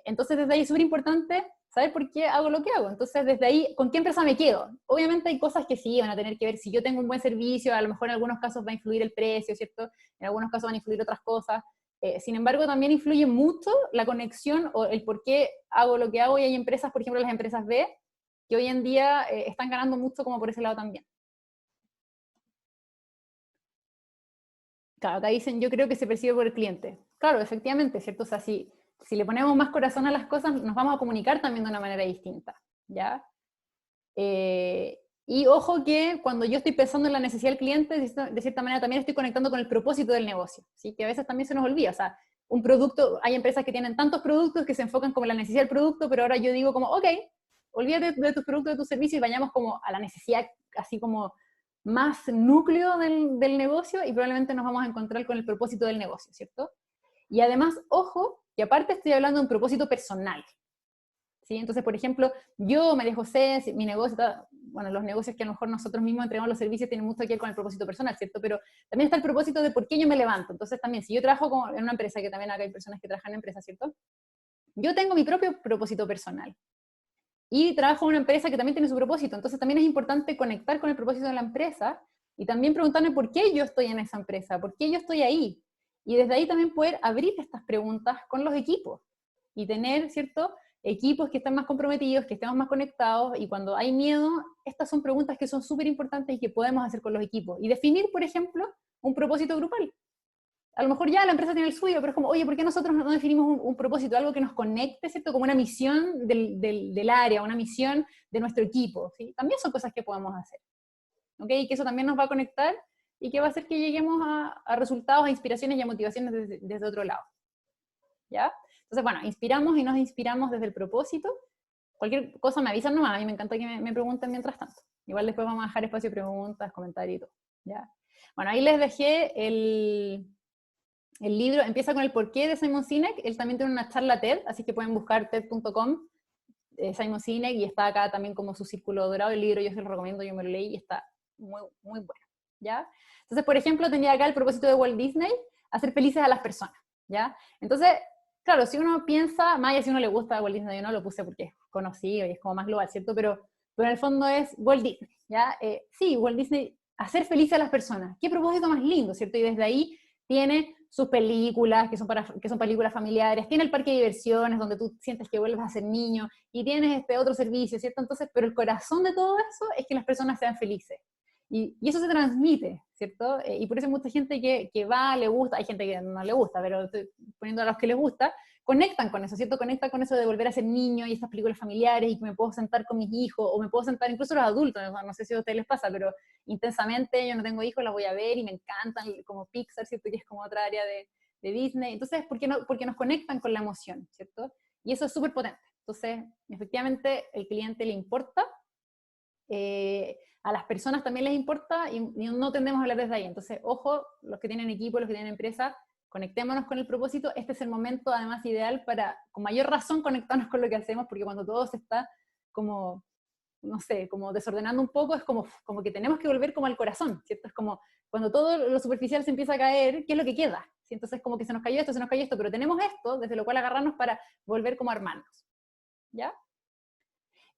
Entonces, desde ahí es súper importante saber por qué hago lo que hago. Entonces, desde ahí, ¿con qué empresa me quedo? Obviamente hay cosas que sí van a tener que ver. Si yo tengo un buen servicio, a lo mejor en algunos casos va a influir el precio, ¿cierto? En algunos casos van a influir otras cosas. Sin embargo, también influye mucho la conexión o el por qué hago lo que hago, y hay empresas, por ejemplo, las empresas B, que hoy en día están ganando mucho como por ese lado también. Claro, acá dicen, yo creo que se percibe por el cliente. Claro, efectivamente, ¿cierto? O sea, si le ponemos más corazón a las cosas, nos vamos a comunicar también de una manera distinta, ¿ya? Y ojo que cuando yo estoy pensando en la necesidad del cliente, de cierta manera también estoy conectando con el propósito del negocio, ¿sí? Que a veces también se nos olvida, o sea, un producto, hay empresas que tienen tantos productos que se enfocan como en la necesidad del producto, pero ahora yo digo como, ok, olvídate de tus productos, de tus servicios y vayamos como a la necesidad, así como más núcleo del negocio, y probablemente nos vamos a encontrar con el propósito del negocio, ¿cierto? Y además, ojo, que aparte estoy hablando de un propósito personal, ¿sí? Entonces, por ejemplo, yo, María José, mi negocio, bueno, los negocios que a lo mejor nosotros mismos entregamos los servicios tienen mucho que ver con el propósito personal, ¿cierto? Pero también está el propósito de por qué yo me levanto. Entonces, también, si yo trabajo en una empresa, que también acá hay personas que trabajan en empresas, ¿cierto? Yo tengo mi propio propósito personal. Y trabajo en una empresa que también tiene su propósito. Entonces, también es importante conectar con el propósito de la empresa y también preguntarme por qué yo estoy en esa empresa, por qué yo estoy ahí. Y desde ahí también poder abrir estas preguntas con los equipos y tener, ¿cierto?, equipos que estén más comprometidos, que estemos más conectados, y cuando hay miedo, estas son preguntas que son súper importantes y que podemos hacer con los equipos. Y definir, por ejemplo, un propósito grupal. A lo mejor ya la empresa tiene el suyo, pero es como, oye, ¿por qué nosotros no definimos un propósito, algo que nos conecte, ¿cierto? Como una misión del área, una misión de nuestro equipo, ¿sí? También son cosas que podemos hacer, ¿ok? Y que eso también nos va a conectar y que va a hacer que lleguemos a resultados, a inspiraciones y a motivaciones desde otro lado, ¿ya? Entonces, bueno, inspiramos y nos inspiramos desde el propósito. Cualquier cosa me avisan nomás, a mí me encanta que me pregunten mientras tanto. Igual después vamos a dejar espacio de preguntas, comentarios y todo, ¿ya? Bueno, ahí les dejé el libro. Empieza con el porqué de Simon Sinek. Él también tiene una charla TED, así que pueden buscar ted.com, Simon Sinek, y está acá también como su círculo dorado. El libro yo se lo recomiendo, yo me lo leí y está muy, muy bueno, ¿ya? Entonces, por ejemplo, tenía acá el propósito de Walt Disney, hacer felices a las personas, ¿ya? Entonces, claro, si uno piensa, más allá si uno le gusta Walt Disney, yo no lo puse porque es conocido y es como más global, ¿cierto? Pero en el fondo es Walt Disney, ¿ya? Sí, Walt Disney, hacer felices a las personas. Qué propósito más lindo, ¿cierto? Y desde ahí tiene sus películas, que son películas familiares, tiene el parque de diversiones, donde tú sientes que vuelves a ser niño, y tienes este otro servicio, ¿cierto? Entonces, pero el corazón de todo eso es que las personas sean felices. Y eso se transmite, ¿cierto? Y por eso hay mucha gente que va, le gusta, hay gente que no le gusta, pero estoy poniendo a los que les gusta, conectan con eso, ¿cierto? Conectan con eso de volver a ser niño y estas películas familiares, y que me puedo sentar con mis hijos, o me puedo sentar incluso los adultos, no sé si a ustedes les pasa, pero Intensamente, yo no tengo hijos, las voy a ver y me encantan, como Pixar, ¿cierto? Que es como otra área de Disney. Entonces, ¿por qué no? Porque nos conectan con la emoción, ¿cierto? Y eso es súper potente. Entonces, efectivamente, el cliente le importa, a las personas también les importa, y no tendemos a hablar desde ahí. Entonces, ojo, los que tienen equipo, los que tienen empresa, conectémonos con el propósito. Este es el momento, además, ideal para, con mayor razón, conectarnos con lo que hacemos, porque cuando todo se está como, no sé, como desordenando un poco, es como que tenemos que volver como al corazón, ¿cierto? Es como cuando todo lo superficial se empieza a caer, ¿qué es lo que queda? ¿Sí? Entonces como que se nos cayó esto, pero tenemos esto, desde lo cual agarrarnos para volver como a armarnos, ¿ya?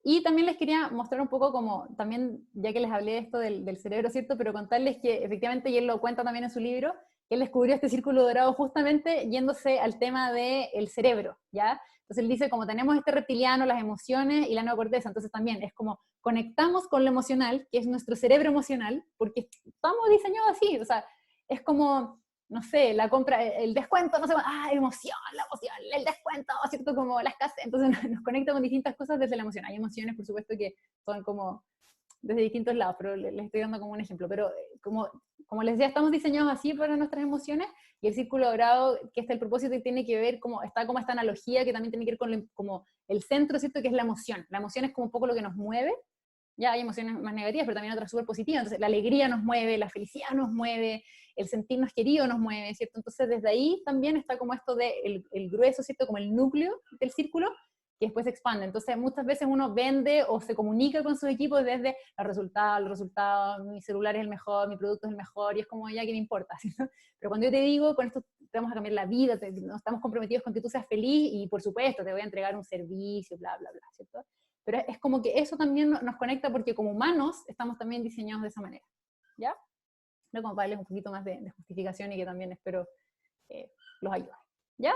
Y también les quería mostrar un poco como, también, ya que les hablé de esto del cerebro, ¿cierto? Pero contarles que efectivamente, y él lo cuenta también en su libro, que él descubrió este círculo dorado justamente yéndose al tema del cerebro, ¿ya? Entonces él dice, como tenemos este reptiliano, las emociones y la neocorteza, entonces también es como conectamos con lo emocional, que es nuestro cerebro emocional, porque estamos diseñados así, o sea, es como, no sé, la compra, el descuento, no sé, emoción, la emoción, el descuento, ¿cierto? Como la escasez, entonces nos conecta con distintas cosas desde la emoción. Hay emociones, por supuesto, que son como desde distintos lados, pero les estoy dando como un ejemplo, pero como les decía, estamos diseñados así para nuestras emociones, y el círculo dorado, que está el propósito, y tiene que ver, está como esta analogía que también tiene que ver con como el centro, ¿cierto? Que es la emoción. La emoción es como un poco lo que nos mueve. Ya hay emociones más negativas, pero también otras súper positivas. Entonces la alegría nos mueve, la felicidad nos mueve, el sentirnos queridos nos mueve, ¿cierto? Entonces desde ahí también está como esto de el grueso, ¿cierto? Como el núcleo del círculo, que después se expande. Entonces, muchas veces uno vende o se comunica con sus equipos desde los resultados, mi celular es el mejor, mi producto es el mejor, y es como, ya, ¿qué me importa? ¿Cierto? Pero cuando yo te digo, con esto te vamos a cambiar la vida, nos estamos comprometidos con que tú seas feliz, y por supuesto, te voy a entregar un servicio, bla, bla, bla, ¿cierto? Pero es como que eso también nos conecta, porque como humanos estamos también diseñados de esa manera, ¿ya? No, como para darles un poquito más de justificación, y que también espero los ayude, ¿ya?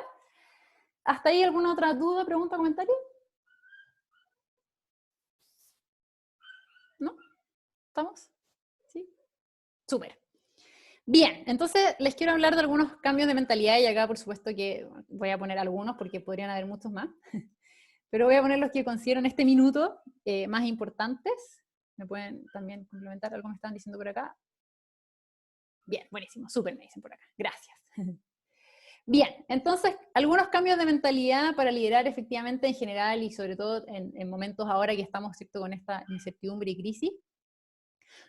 ¿Hasta ahí alguna otra duda, pregunta, comentario? ¿No? ¿Estamos? ¿Sí? Súper. Bien, entonces les quiero hablar de algunos cambios de mentalidad, y acá por supuesto que voy a poner algunos porque podrían haber muchos más, pero voy a poner los que considero en este minuto más importantes. ¿Me pueden también complementar algo que me estaban diciendo por acá? Bien, buenísimo, súper me dicen por acá, gracias. Bien, entonces, algunos cambios de mentalidad para liderar efectivamente en general, y sobre todo en momentos ahora que estamos, ¿cierto?, con esta incertidumbre y crisis.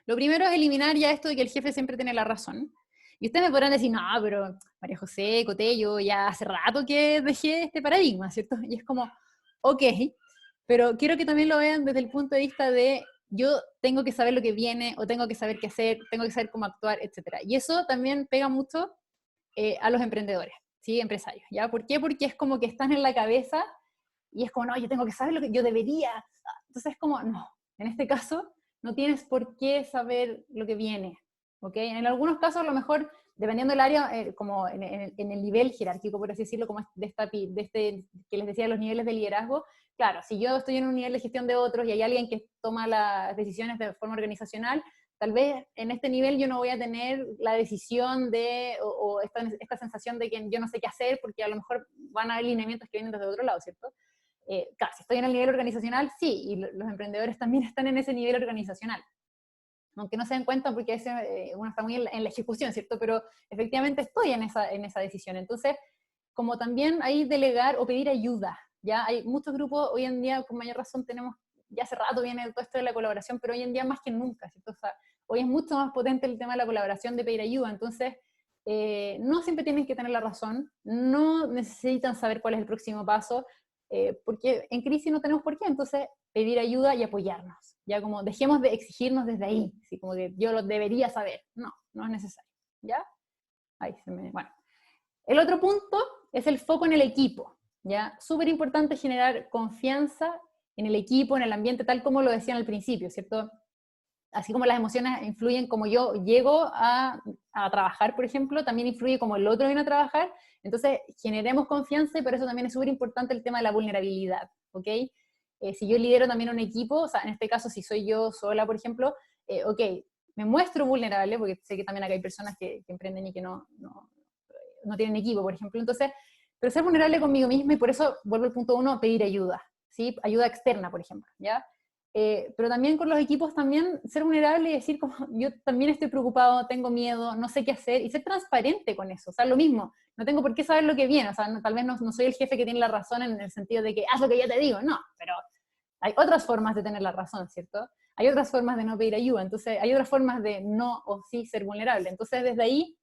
Lo primero es eliminar ya esto de que el jefe siempre tiene la razón. Y ustedes me podrán decir, no, pero María José, Coté, yo ya hace rato que dejé este paradigma, ¿cierto? Y es como, ok, pero quiero que también lo vean desde el punto de vista de yo tengo que saber lo que viene, o tengo que saber qué hacer, tengo que saber cómo actuar, etc. Y eso también pega mucho a los emprendedores, ¿sí? Empresarios, ¿ya? ¿Por qué? Porque es como que están en la cabeza, y es como, no, yo tengo que saber lo que yo debería. Entonces es como, no, en este caso no tienes por qué saber lo que viene, ¿ok? En algunos casos a lo mejor, dependiendo del área, como en el nivel jerárquico, por así decirlo, como de este que les decía, los niveles de liderazgo, claro, si yo estoy en un nivel de gestión de otros y hay alguien que toma las decisiones de forma organizacional, tal vez en este nivel yo no voy a tener la decisión o esta sensación de que yo no sé qué hacer, porque a lo mejor van a haber lineamientos que vienen desde otro lado, ¿cierto? Claro, si estoy en el nivel organizacional, sí, y los emprendedores también están en ese nivel organizacional. Aunque no se den cuenta, porque uno está muy en la ejecución, ¿cierto? Pero efectivamente estoy en esa decisión. Entonces, como también hay delegar o pedir ayuda, ¿ya? Hay muchos grupos hoy en día, con mayor razón tenemos, ya hace rato viene todo esto de la colaboración, pero hoy en día más que nunca, ¿cierto? O sea, hoy es mucho más potente el tema de la colaboración, de pedir ayuda. Entonces, no siempre tienen que tener la razón, no necesitan saber cuál es el próximo paso, porque en crisis no tenemos por qué. Entonces, pedir ayuda y apoyarnos, ya, como dejemos de exigirnos desde ahí, así como que yo lo debería saber. No, no es necesario, ¿ya? Ahí se me... Bueno. El otro punto es el foco en el equipo, ¿ya? Súper importante generar confianza en el equipo, en el ambiente, tal como lo decían al principio, ¿cierto? Así como las emociones influyen como yo llego a trabajar, por ejemplo, también influye como el otro viene a trabajar. Entonces, generemos confianza, y por eso también es súper importante el tema de la vulnerabilidad, ¿ok? Si yo lidero también un equipo, o sea, en este caso, si soy yo sola, por ejemplo, ok, me muestro vulnerable, porque sé que también acá hay personas que emprenden y que no tienen equipo, por ejemplo. Entonces, pero ser vulnerable conmigo misma, y por eso vuelvo al punto 1, pedir ayuda, ¿sí? Ayuda externa, por ejemplo, ¿ya? Pero también con los equipos, también ser vulnerable y decir, como, yo también estoy preocupado, tengo miedo, no sé qué hacer, y ser transparente con eso. O sea, lo mismo, no tengo por qué saber lo que viene, o sea, tal vez no soy el jefe que tiene la razón en el sentido de que haz lo que yo te digo, no, pero hay otras formas de tener la razón, ¿cierto? Hay otras formas de no pedir ayuda, entonces hay otras formas de no o sí ser vulnerable. Entonces, desde ahí,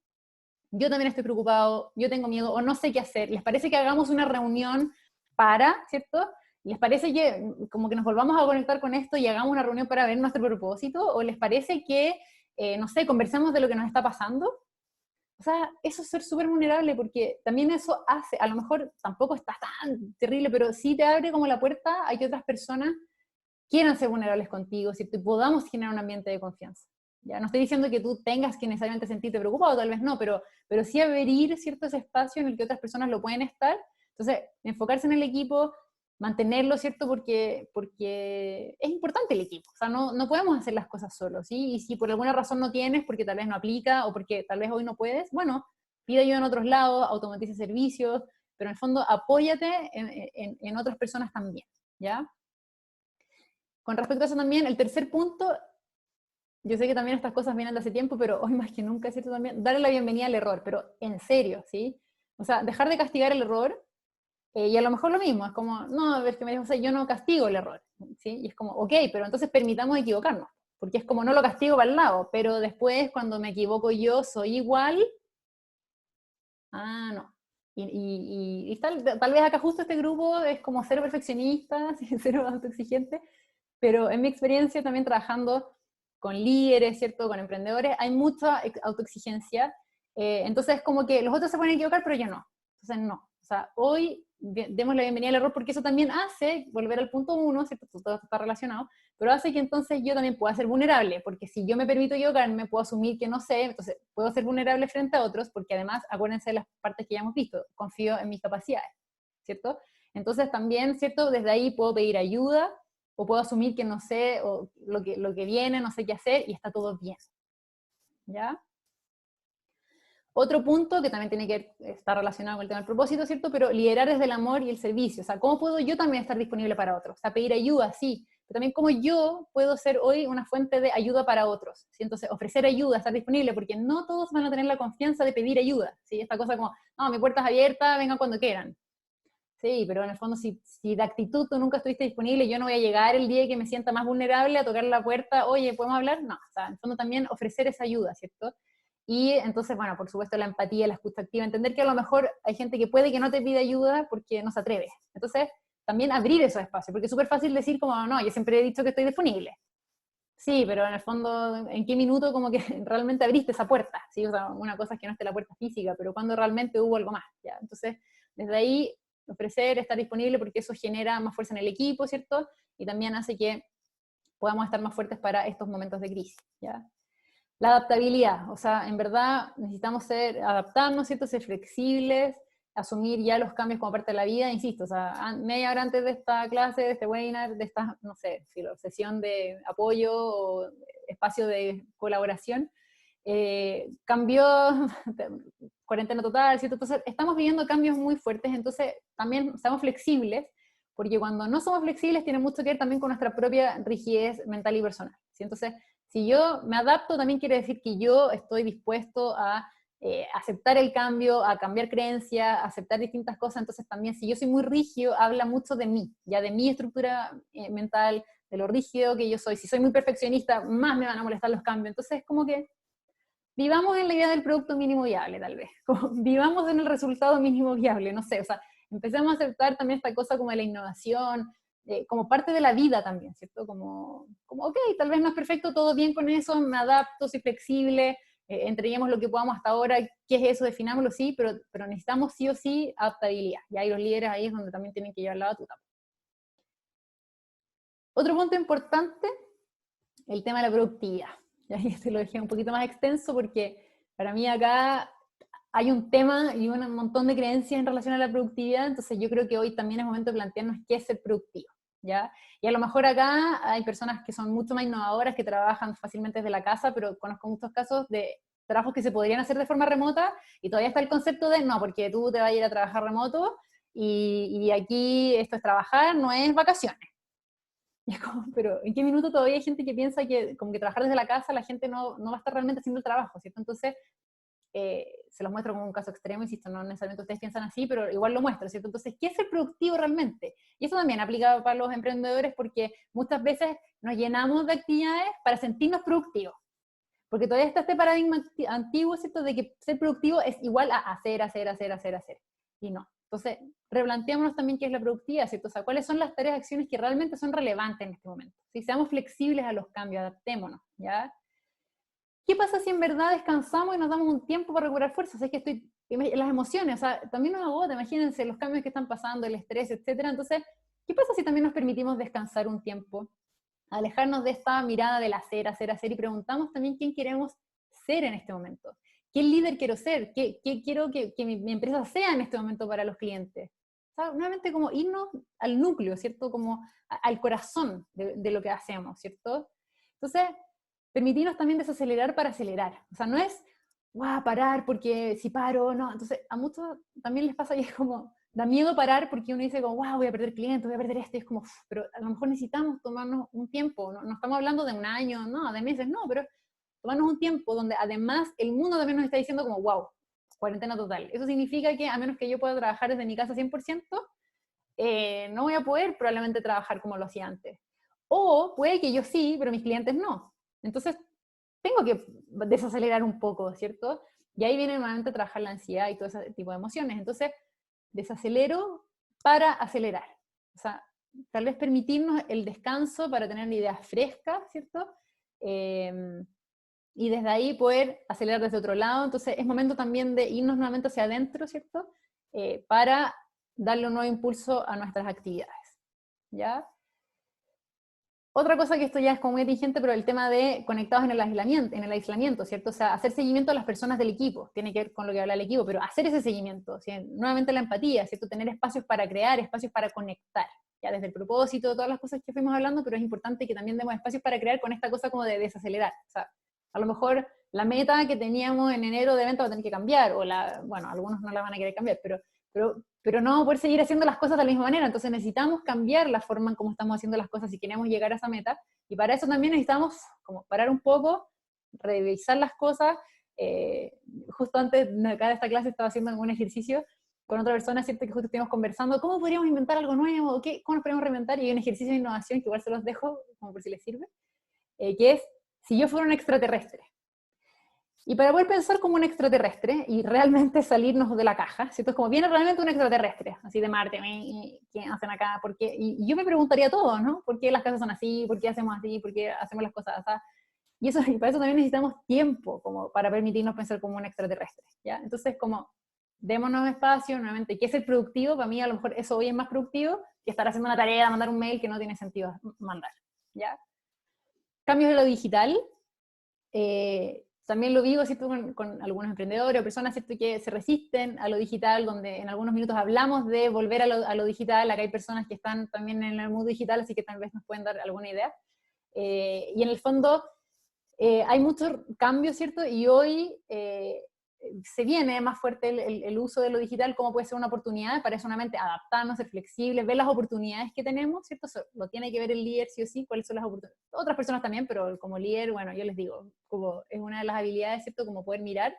yo también estoy preocupado, yo tengo miedo, o no sé qué hacer. ¿Les parece que hagamos una reunión ¿cierto? ¿Les parece que como que nos volvamos a conectar con esto y hagamos una reunión para ver nuestro propósito? ¿O les parece que, no sé, conversemos de lo que nos está pasando? O sea, eso es ser súper vulnerable, porque también eso hace, a lo mejor tampoco está tan terrible, pero sí te abre como la puerta a que otras personas quieran ser vulnerables contigo, ¿cierto? Y podamos generar un ambiente de confianza. Ya no estoy diciendo que tú tengas que necesariamente sentirte preocupado, tal vez no, pero sí abrir cierto ese espacio en el que otras personas lo pueden estar. Entonces, enfocarse en el equipo, mantenerlo, ¿cierto? Porque es importante el equipo. O sea, no podemos hacer las cosas solos, ¿sí? Y si por alguna razón no tienes, porque tal vez no aplica, o porque tal vez hoy no puedes, bueno, pide ayuda en otros lados, automatiza servicios, pero en el fondo apóyate en otras personas también, ¿ya? Con respecto a eso también, el tercer punto, yo sé que también estas cosas vienen de hace tiempo, pero hoy más que nunca es cierto también, darle la bienvenida al error, pero en serio, ¿sí? O sea, dejar de castigar el error, y a lo mejor lo mismo, es como, no, es que me dijo, o sea, yo no castigo el error, ¿sí? Y es como, ok, pero entonces permitamos equivocarnos, porque es como, no lo castigo para el lado, pero después cuando me equivoco yo, ¿soy igual? Ah, no. Y tal vez acá justo este grupo es como cero perfeccionista, cero autoexigente, pero en mi experiencia también trabajando con líderes, ¿cierto? Con emprendedores, hay mucha autoexigencia. Entonces como que los otros se pueden equivocar, pero yo no. Entonces no. O sea, hoy demos la bienvenida al error porque eso también hace, volver al punto uno, ¿cierto? Todo esto está relacionado, pero hace que entonces yo también pueda ser vulnerable, porque si yo me permito equivocarme, puedo asumir que no sé, entonces puedo ser vulnerable frente a otros, porque además, acuérdense de las partes que ya hemos visto, confío en mis capacidades, ¿cierto? Entonces también, ¿cierto? Desde ahí puedo pedir ayuda, o puedo asumir que no sé o lo que viene, no sé qué hacer, y está todo bien, ¿ya? Otro punto que también tiene que estar relacionado con el tema del propósito, ¿cierto? Pero liderar desde el amor y el servicio. O sea, ¿cómo puedo yo también estar disponible para otros? O sea, pedir ayuda, sí, pero también cómo yo puedo ser hoy una fuente de ayuda para otros, ¿sí? Entonces, ofrecer ayuda, estar disponible, porque no todos van a tener la confianza de pedir ayuda, ¿sí? Esta cosa como, no, mi puerta es abierta, vengan cuando quieran. Sí, pero en el fondo, si de actitud tú nunca estuviste disponible, yo no voy a llegar el día que me sienta más vulnerable a tocar la puerta, oye, ¿podemos hablar? No, o sea, en el fondo también ofrecer esa ayuda, ¿cierto? Y entonces, bueno, por supuesto la empatía, la escucha activa, entender que a lo mejor hay gente que puede que no te pida ayuda porque no se atreve. Entonces, también abrir esos espacios, porque es súper fácil decir como, no, yo siempre he dicho que estoy disponible. Sí, pero en el fondo, ¿en qué minuto como que realmente abriste esa puerta? ¿Sí? O sea, una cosa es que no esté la puerta física, pero cuando realmente hubo algo más, ¿ya? Entonces, desde ahí, ofrecer, estar disponible, porque eso genera más fuerza en el equipo, ¿cierto? Y también hace que podamos estar más fuertes para estos momentos de crisis, ¿ya? La adaptabilidad, o sea, en verdad necesitamos adaptarnos, ¿cierto? Ser flexibles, asumir ya los cambios como parte de la vida, insisto, o sea, media hora antes de esta clase, de este webinar, de esta, no sé, sesión de apoyo o espacio de colaboración, cambió, cuarentena total, ¿cierto? Entonces, estamos viviendo cambios muy fuertes, entonces también seamos flexibles, porque cuando no somos flexibles tiene mucho que ver también con nuestra propia rigidez mental y personal, ¿sí? Entonces, si yo me adapto, también quiere decir que yo estoy dispuesto a aceptar el cambio, a cambiar creencias, a aceptar distintas cosas. Entonces también, si yo soy muy rígido, habla mucho de mí, ya de mi estructura mental, de lo rígido que yo soy. Si soy muy perfeccionista, más me van a molestar los cambios. Entonces es como que vivamos en la idea del producto mínimo viable, tal vez. Como, vivamos en el resultado mínimo viable, no sé. O sea, empecemos a aceptar también esta cosa como de la innovación, como parte de la vida también, ¿cierto? Como, ok, tal vez no es perfecto, todo bien con eso, me adapto, soy flexible, entreguemos lo que podamos hasta ahora, ¿qué es eso? Definámoslo, sí, pero necesitamos sí o sí adaptabilidad. Y ahí los líderes ahí es donde también tienen que llevar la batuta. Otro punto importante, el tema de la productividad. Y ahí se lo dejé un poquito más extenso porque para mí acá hay un tema y un montón de creencias en relación a la productividad, entonces yo creo que hoy también es momento de plantearnos qué es ser productivo, ¿ya? Y a lo mejor acá hay personas que son mucho más innovadoras, que trabajan fácilmente desde la casa, pero conozco muchos casos de trabajos que se podrían hacer de forma remota, y todavía está el concepto de, no, porque tú te vas a ir a trabajar remoto, y aquí esto es trabajar, no es vacaciones. Y es como, pero ¿en qué minuto todavía hay gente que piensa que como que trabajar desde la casa la gente no va a estar realmente haciendo el trabajo, ¿cierto? Entonces, se los muestro como un caso extremo, insisto, no necesariamente ustedes piensan así, pero igual lo muestro, ¿cierto? Entonces, ¿qué es ser productivo realmente? Y eso también aplica para los emprendedores porque muchas veces nos llenamos de actividades para sentirnos productivos. Porque todavía está este paradigma antiguo, ¿cierto? De que ser productivo es igual a hacer. Y no. Entonces, replanteémonos también qué es la productividad, ¿cierto? O sea, cuáles son las tareas, acciones que realmente son relevantes en este momento. ¿Sí? Seamos flexibles a los cambios, adaptémonos, ¿ya? ¿Qué pasa si en verdad descansamos y nos damos un tiempo para recuperar fuerzas? Es que las emociones, o sea, también nos agota, imagínense los cambios que están pasando, el estrés, etcétera. Entonces, ¿qué pasa si también nos permitimos descansar un tiempo? Alejarnos de esta mirada del hacer y preguntamos también quién queremos ser en este momento. ¿Qué líder quiero ser? ¿Qué quiero que mi empresa sea en este momento para los clientes? O sea, nuevamente como irnos al núcleo, ¿cierto? Como al corazón de lo que hacemos, ¿cierto? Entonces, permitirnos también desacelerar para acelerar. O sea, no es, guau, parar porque si paro, no. Entonces, a muchos también les pasa y es como, da miedo parar porque uno dice como, wow, voy a perder clientes, voy a perder esto, y es como, pero a lo mejor necesitamos tomarnos un tiempo, no estamos hablando de un año, no, de meses, no, pero tomarnos un tiempo donde además el mundo también nos está diciendo como, wow, cuarentena total. Eso significa que a menos que yo pueda trabajar desde mi casa 100%, no voy a poder probablemente trabajar como lo hacía antes. O puede que yo sí, pero mis clientes no. Entonces, tengo que desacelerar un poco, ¿cierto? Y ahí viene nuevamente a trabajar la ansiedad y todo ese tipo de emociones. Entonces, desacelero para acelerar. O sea, tal vez permitirnos el descanso para tener ideas frescas, ¿cierto? Y desde ahí poder acelerar desde otro lado. Entonces es momento también de irnos nuevamente hacia adentro, ¿cierto? Para darle un nuevo impulso a nuestras actividades, ¿ya? Otra cosa que esto ya es como muy atingente, pero el tema de conectados en el aislamiento, ¿cierto? O sea, hacer seguimiento a las personas del equipo, tiene que ver con lo que habla el equipo, pero hacer ese seguimiento, ¿sí? Nuevamente la empatía, ¿cierto? Tener espacios para crear, espacios para conectar, ya desde el propósito, todas las cosas que fuimos hablando, pero es importante que también demos espacios para crear con esta cosa como de desacelerar. O sea, a lo mejor la meta que teníamos en enero de evento va a tener que cambiar, o bueno, algunos no la van a querer cambiar, pero no poder seguir haciendo las cosas de la misma manera. Entonces necesitamos cambiar la forma en cómo estamos haciendo las cosas si queremos llegar a esa meta, y para eso también necesitamos como parar un poco, revisar las cosas. Justo antes de acá de esta clase estaba haciendo algún ejercicio con otra persona, ¿cierto? Que justo estuvimos conversando, ¿cómo podríamos inventar algo nuevo? ¿Cómo nos podríamos reinventar? Y hay un ejercicio de innovación que igual se los dejo, como por si les sirve, que es, si yo fuera un extraterrestre. Y para poder pensar como un extraterrestre y realmente salirnos de la caja, ¿cierto? Es como viene realmente un extraterrestre, así de Marte, ¿qué hacen acá? ¿Por qué? Y yo me preguntaría todo, ¿no? ¿Por qué las cosas son así? ¿Por qué hacemos así? ¿Por qué hacemos las cosas así? Y para eso también necesitamos tiempo, como para permitirnos pensar como un extraterrestre, ¿ya? Entonces, como, démonos espacio, nuevamente, ¿qué es el productivo? Para mí, a lo mejor, eso hoy es más productivo que estar haciendo una tarea, mandar un mail que no tiene sentido mandar, ¿ya? Cambios de lo digital, también lo vivo, ¿cierto? Con algunos emprendedores o personas, ¿cierto? Que se resisten a lo digital, donde en algunos minutos hablamos de volver a lo digital. Acá hay personas que están también en el mundo digital, así que tal vez nos pueden dar alguna idea. Y en el fondo hay muchos cambios, ¿cierto? Y hoy se viene más fuerte el uso de lo digital, como puede ser una oportunidad para eso, solamente adaptarnos, ser flexibles, ver las oportunidades que tenemos, ¿cierto? Eso lo tiene que ver el líder sí o sí, cuáles son las oportunidades. Otras personas también, pero como líder, bueno, yo les digo, como es una de las habilidades, ¿cierto? Como poder mirar.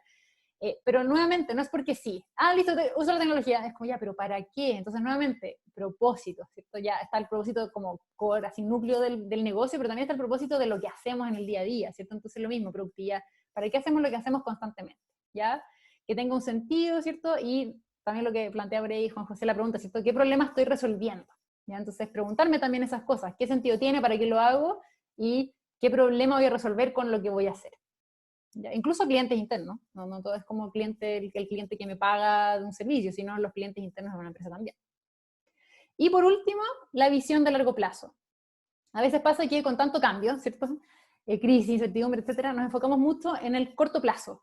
Pero nuevamente, no es porque sí. Listo, uso la tecnología. Es como ya, pero ¿para qué? Entonces, nuevamente, propósito, ¿cierto? Ya está el propósito como core, así núcleo del negocio, pero también está el propósito de lo que hacemos en el día a día, ¿cierto? Entonces, lo mismo, productividad. ¿Para qué hacemos lo que hacemos constantemente? ¿Ya? Que tenga un sentido, ¿cierto? Y también lo que plantea por ahí Juan José la pregunta, ¿cierto? ¿Qué problema estoy resolviendo? ¿Ya? Entonces, preguntarme también esas cosas. ¿Qué sentido tiene? ¿Para qué lo hago? Y ¿qué problema voy a resolver con lo que voy a hacer? ¿Ya? Incluso clientes internos, no todo es como cliente, el cliente que me paga de un servicio, sino los clientes internos de una empresa también. Y por último, la visión de largo plazo. A veces pasa que con tanto cambio, ¿cierto? Crisis, incertidumbre, etcétera, nos enfocamos mucho en el corto plazo.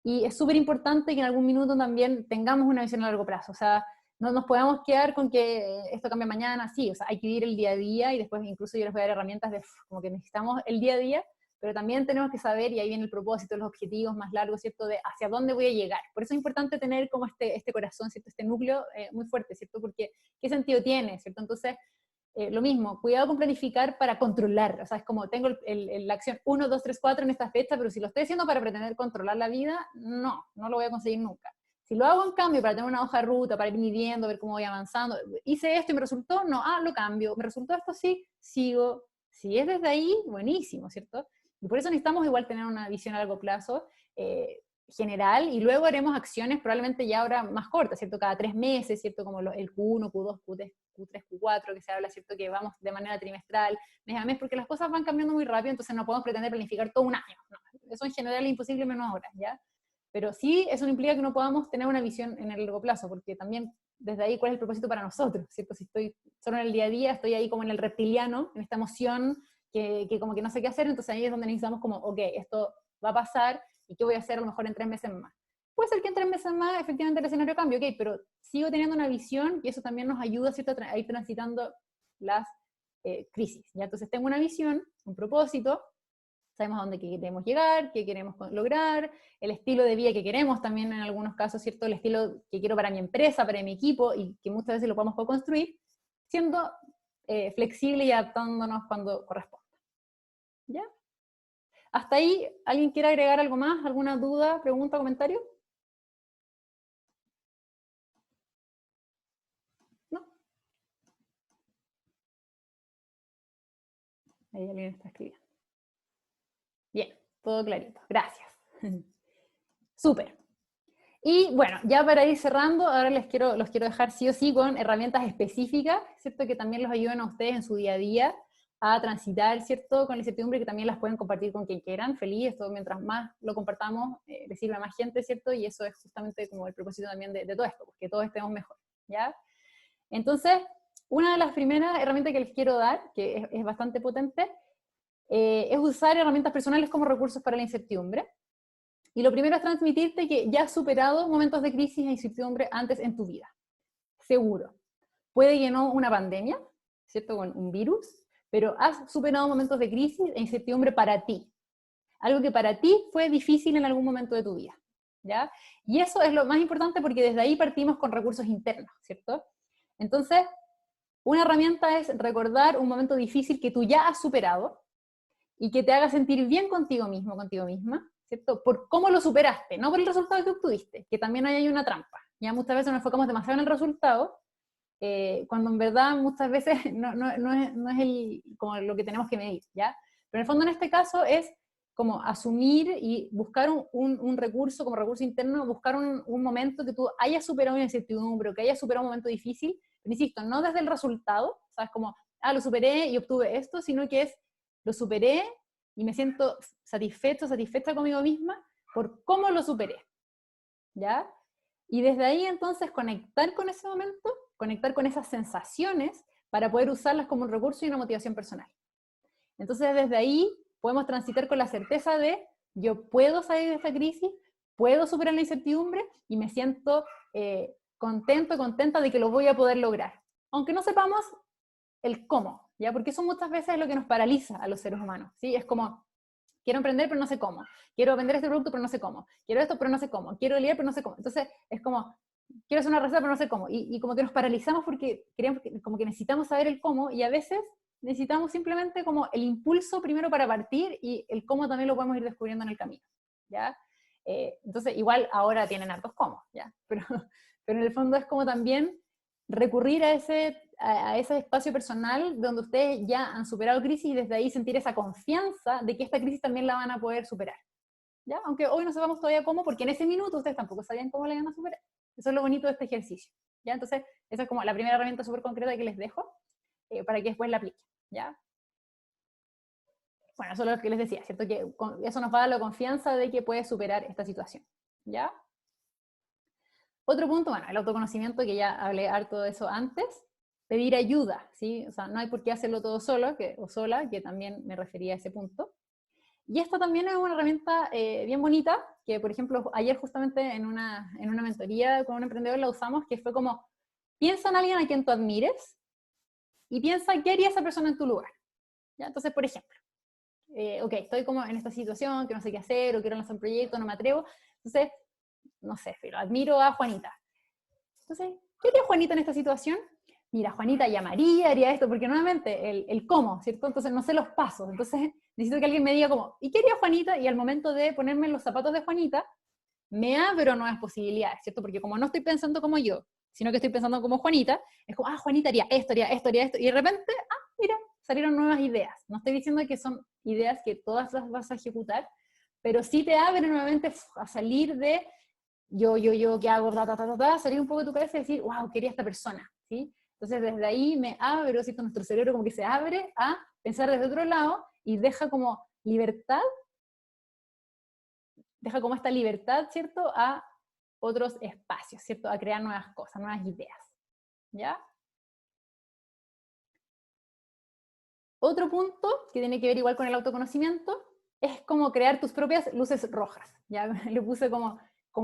Y es súper importante que en algún minuto también tengamos una visión a largo plazo. O sea, no nos podemos quedar con que esto cambia mañana, sí, o sea, hay que vivir el día a día, y después incluso yo les voy a dar herramientas de como que necesitamos el día a día, pero también tenemos que saber, y ahí viene el propósito, los objetivos más largos, ¿cierto? De hacia dónde voy a llegar. Por eso es importante tener como este corazón, ¿cierto? Este núcleo muy fuerte, ¿cierto? Porque ¿qué sentido tiene, ¿cierto? Entonces, lo mismo, cuidado con planificar para controlar. O sea, es como tengo la acción 1, 2, 3, 4 en esta fecha, pero si lo estoy haciendo para pretender controlar la vida, no lo voy a conseguir nunca. Si lo hago en cambio para tener una hoja de ruta, para ir midiendo, ver cómo voy avanzando, hice esto y me resultó, no, lo cambio, me resultó esto, sí, sigo. Si es desde ahí, buenísimo, ¿cierto? Y por eso necesitamos igual tener una visión a largo plazo general, y luego haremos acciones probablemente ya ahora más cortas, ¿cierto? Cada 3 meses, ¿cierto? Como el Q1, Q2, Q3, Q4, que se habla, ¿cierto? Que vamos de manera trimestral, mes a mes, porque las cosas van cambiando muy rápido, entonces no podemos pretender planificar todo un año. No, eso en general es imposible menos ahora, ¿ya? Pero sí, eso no implica que no podamos tener una visión en el largo plazo, porque también desde ahí, ¿cuál es el propósito para nosotros? ¿Cierto? Si estoy solo en el día a día, estoy ahí como en el reptiliano, en esta emoción que como que no sé qué hacer, entonces ahí es donde necesitamos como, ok, esto va a pasar, ¿y qué voy a hacer a lo mejor en 3 meses más? Puede ser que en 3 meses más efectivamente el escenario cambie, ok, pero sigo teniendo una visión y eso también nos ayuda, ¿cierto?, a ir transitando las crisis, ¿ya? Entonces tengo una visión, un propósito, sabemos a dónde queremos llegar, qué queremos lograr, el estilo de vida que queremos también en algunos casos, ¿cierto? El estilo que quiero para mi empresa, para mi equipo, y que muchas veces lo podemos co-construir, siendo flexible y adaptándonos cuando corresponda. ¿Ya? ¿Hasta ahí alguien quiere agregar algo más? ¿Alguna duda, pregunta, comentario? ¿No? Ahí alguien está escribiendo. Bien, todo clarito. Gracias. Súper. Y bueno, ya para ir cerrando, ahora los quiero dejar sí o sí con herramientas específicas, ¿cierto? Que también los ayuden a ustedes en su día a día a transitar, ¿cierto? Con la incertidumbre, que también las pueden compartir con quien quieran, feliz. Esto mientras más lo compartamos, le sirve a más gente, ¿cierto? Y eso es justamente como el propósito también de todo esto, que todos estemos mejor, ¿ya? Entonces, una de las primeras herramientas que les quiero dar, que es bastante potente, es usar herramientas personales como recursos para la incertidumbre. Y lo primero es transmitirte que ya has superado momentos de crisis e incertidumbre antes en tu vida. Seguro. Puede que no una pandemia, ¿cierto? Con un virus, pero has superado momentos de crisis e incertidumbre para ti. Algo que para ti fue difícil en algún momento de tu vida, ¿ya? Y eso es lo más importante porque desde ahí partimos con recursos internos, ¿cierto? Entonces, una herramienta es recordar un momento difícil que tú ya has superado y que te haga sentir bien contigo mismo, contigo misma, ¿cierto? Por cómo lo superaste, no por el resultado que obtuviste, que también hay una trampa. Ya muchas veces nos enfocamos demasiado en el resultado, cuando en verdad muchas veces no es como lo que tenemos que medir, ¿ya? Pero en el fondo en este caso es como asumir y buscar un recurso, como recurso interno, buscar un momento que tú hayas superado una incertidumbre, o que hayas superado un momento difícil, pero insisto, no desde el resultado, ¿sabes? Como, lo superé y obtuve esto, sino que es, lo superé y me siento satisfecha conmigo misma por cómo lo superé, ¿ya? Y desde ahí entonces conectar con ese momento, conectar con esas sensaciones para poder usarlas como un recurso y una motivación personal. Entonces desde ahí podemos transitar con la certeza de yo puedo salir de esta crisis, puedo superar la incertidumbre y me siento contenta de que lo voy a poder lograr. Aunque no sepamos el cómo, ¿ya? Porque eso muchas veces es lo que nos paraliza a los seres humanos, ¿sí? Es como, quiero emprender pero no sé cómo, quiero vender este producto pero no sé cómo, quiero esto pero no sé cómo, quiero leer pero no sé cómo. Entonces es como, quiero hacer una receta pero no sé cómo, y como que nos paralizamos porque creemos como que necesitamos saber el cómo, y a veces necesitamos simplemente como el impulso primero para partir, y el cómo también lo podemos ir descubriendo en el camino, ¿ya? Entonces igual ahora tienen hartos cómo, ¿ya? Pero en el fondo es como también recurrir a ese espacio personal donde ustedes ya han superado crisis, y desde ahí sentir esa confianza de que esta crisis también la van a poder superar, ¿ya? Aunque hoy no sepamos todavía cómo, porque en ese minuto ustedes tampoco sabían cómo la iban a superar. Eso es lo bonito de este ejercicio, ¿ya? Entonces, esa es como la primera herramienta súper concreta que les dejo, para que después la apliquen, ¿ya? Bueno, eso es lo que les decía, ¿cierto? Que eso nos va a dar la confianza de que puedes superar esta situación, ¿ya? Otro punto, bueno, el autoconocimiento, que ya hablé harto de eso antes. Pedir ayuda, ¿sí? O sea, no hay por qué hacerlo todo solo o sola, que también me refería a ese punto. Y esta también es una herramienta bien bonita, que por ejemplo ayer justamente en una mentoría con un emprendedor la usamos, que fue como, piensa en alguien a quien tú admires y piensa qué haría esa persona en tu lugar, ¿ya? Entonces, por ejemplo, ok, estoy como en esta situación, que no sé qué hacer, o quiero lanzar un proyecto, no me atrevo, entonces, no sé, pero admiro a Juanita. Entonces, ¿qué haría Juanita en esta situación? Mira, Juanita llamaría, haría esto, porque nuevamente, el cómo, ¿cierto? Entonces no sé los pasos, entonces necesito que alguien me diga como, ¿y qué haría Juanita? Y al momento de ponerme en los zapatos de Juanita, me abro nuevas posibilidades, ¿cierto? Porque como no estoy pensando como yo, sino que estoy pensando como Juanita, es como, Juanita haría esto, haría esto, haría esto, y de repente, mira, salieron nuevas ideas. No estoy diciendo que son ideas que todas las vas a ejecutar, pero sí te abren nuevamente a salir de yo, ¿qué hago? Salir un poco de tu cabeza y decir, wow, quería esta persona, ¿sí? Entonces desde ahí me abro, ¿cierto? Nuestro cerebro como que se abre a pensar desde otro lado y deja como libertad, deja como esta libertad, ¿cierto? A otros espacios, ¿cierto? A crear nuevas cosas, nuevas ideas, ¿ya? Otro punto que tiene que ver igual con el autoconocimiento es como crear tus propias luces rojas, ¿ya? Le puse como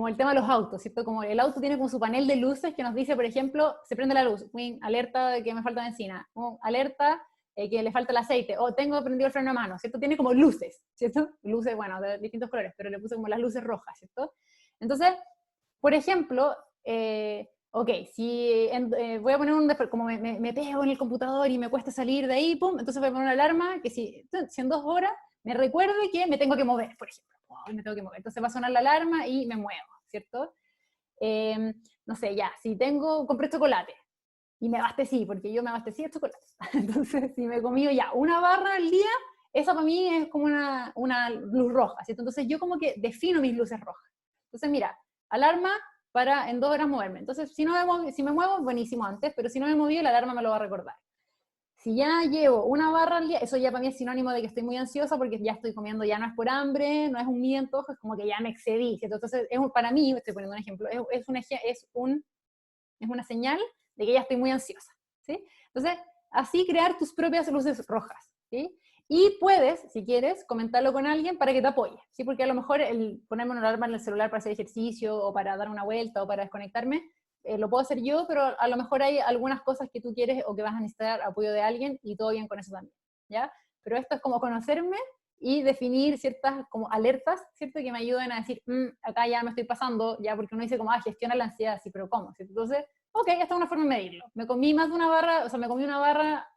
el tema de los autos, ¿cierto? Como el auto tiene como su panel de luces que nos dice, por ejemplo, se prende la luz, alerta de que me falta benzina, alerta que le falta el aceite, o tengo prendido el freno a mano, ¿cierto? Tiene como luces, ¿cierto? Luces, bueno, de distintos colores, pero le puse como las luces rojas, ¿cierto? Entonces, por ejemplo, ok, si voy a poner como me pego en el computador y me cuesta salir de ahí, pum, entonces voy a poner una alarma que si en 2 horas me recuerde que me tengo que mover, por ejemplo. Me tengo que mover. Entonces va a sonar la alarma y me muevo, ¿cierto? No sé, ya, si compré chocolate y me abastecí, porque yo me abastecí de chocolate. Entonces, si me he comido ya una barra al día, esa para mí es como una luz roja, ¿cierto? Entonces yo como que defino mis luces rojas. Entonces, mira, alarma para en 2 horas moverme. Entonces, si me muevo, buenísimo antes, pero si no me moví, la alarma me lo va a recordar. Si ya llevo una barra al día, eso ya para mí es sinónimo de que estoy muy ansiosa porque ya estoy comiendo, ya no es por hambre, no es un mini antojo, es como que ya me excedí, ¿cierto? Entonces, para mí, estoy poniendo un ejemplo, es una señal de que ya estoy muy ansiosa, ¿sí? Entonces, así crear tus propias luces rojas, ¿sí? Y puedes, si quieres, comentarlo con alguien para que te apoye, ¿sí? Porque a lo mejor el ponerme una alarma en el celular para hacer ejercicio, o para dar una vuelta, o para desconectarme, lo puedo hacer yo, pero a lo mejor hay algunas cosas que tú quieres o que vas a necesitar apoyo de alguien, y todo bien con eso también, ¿ya? Pero esto es como conocerme y definir ciertas como alertas, ¿cierto? Que me ayuden a decir, acá ya me estoy pasando, ya, porque uno dice como, gestiona la ansiedad, sí, pero ¿cómo? ¿Cierto? Entonces, ok, esta es una forma de medirlo. Me comí más de una barra, o sea, me comí una barra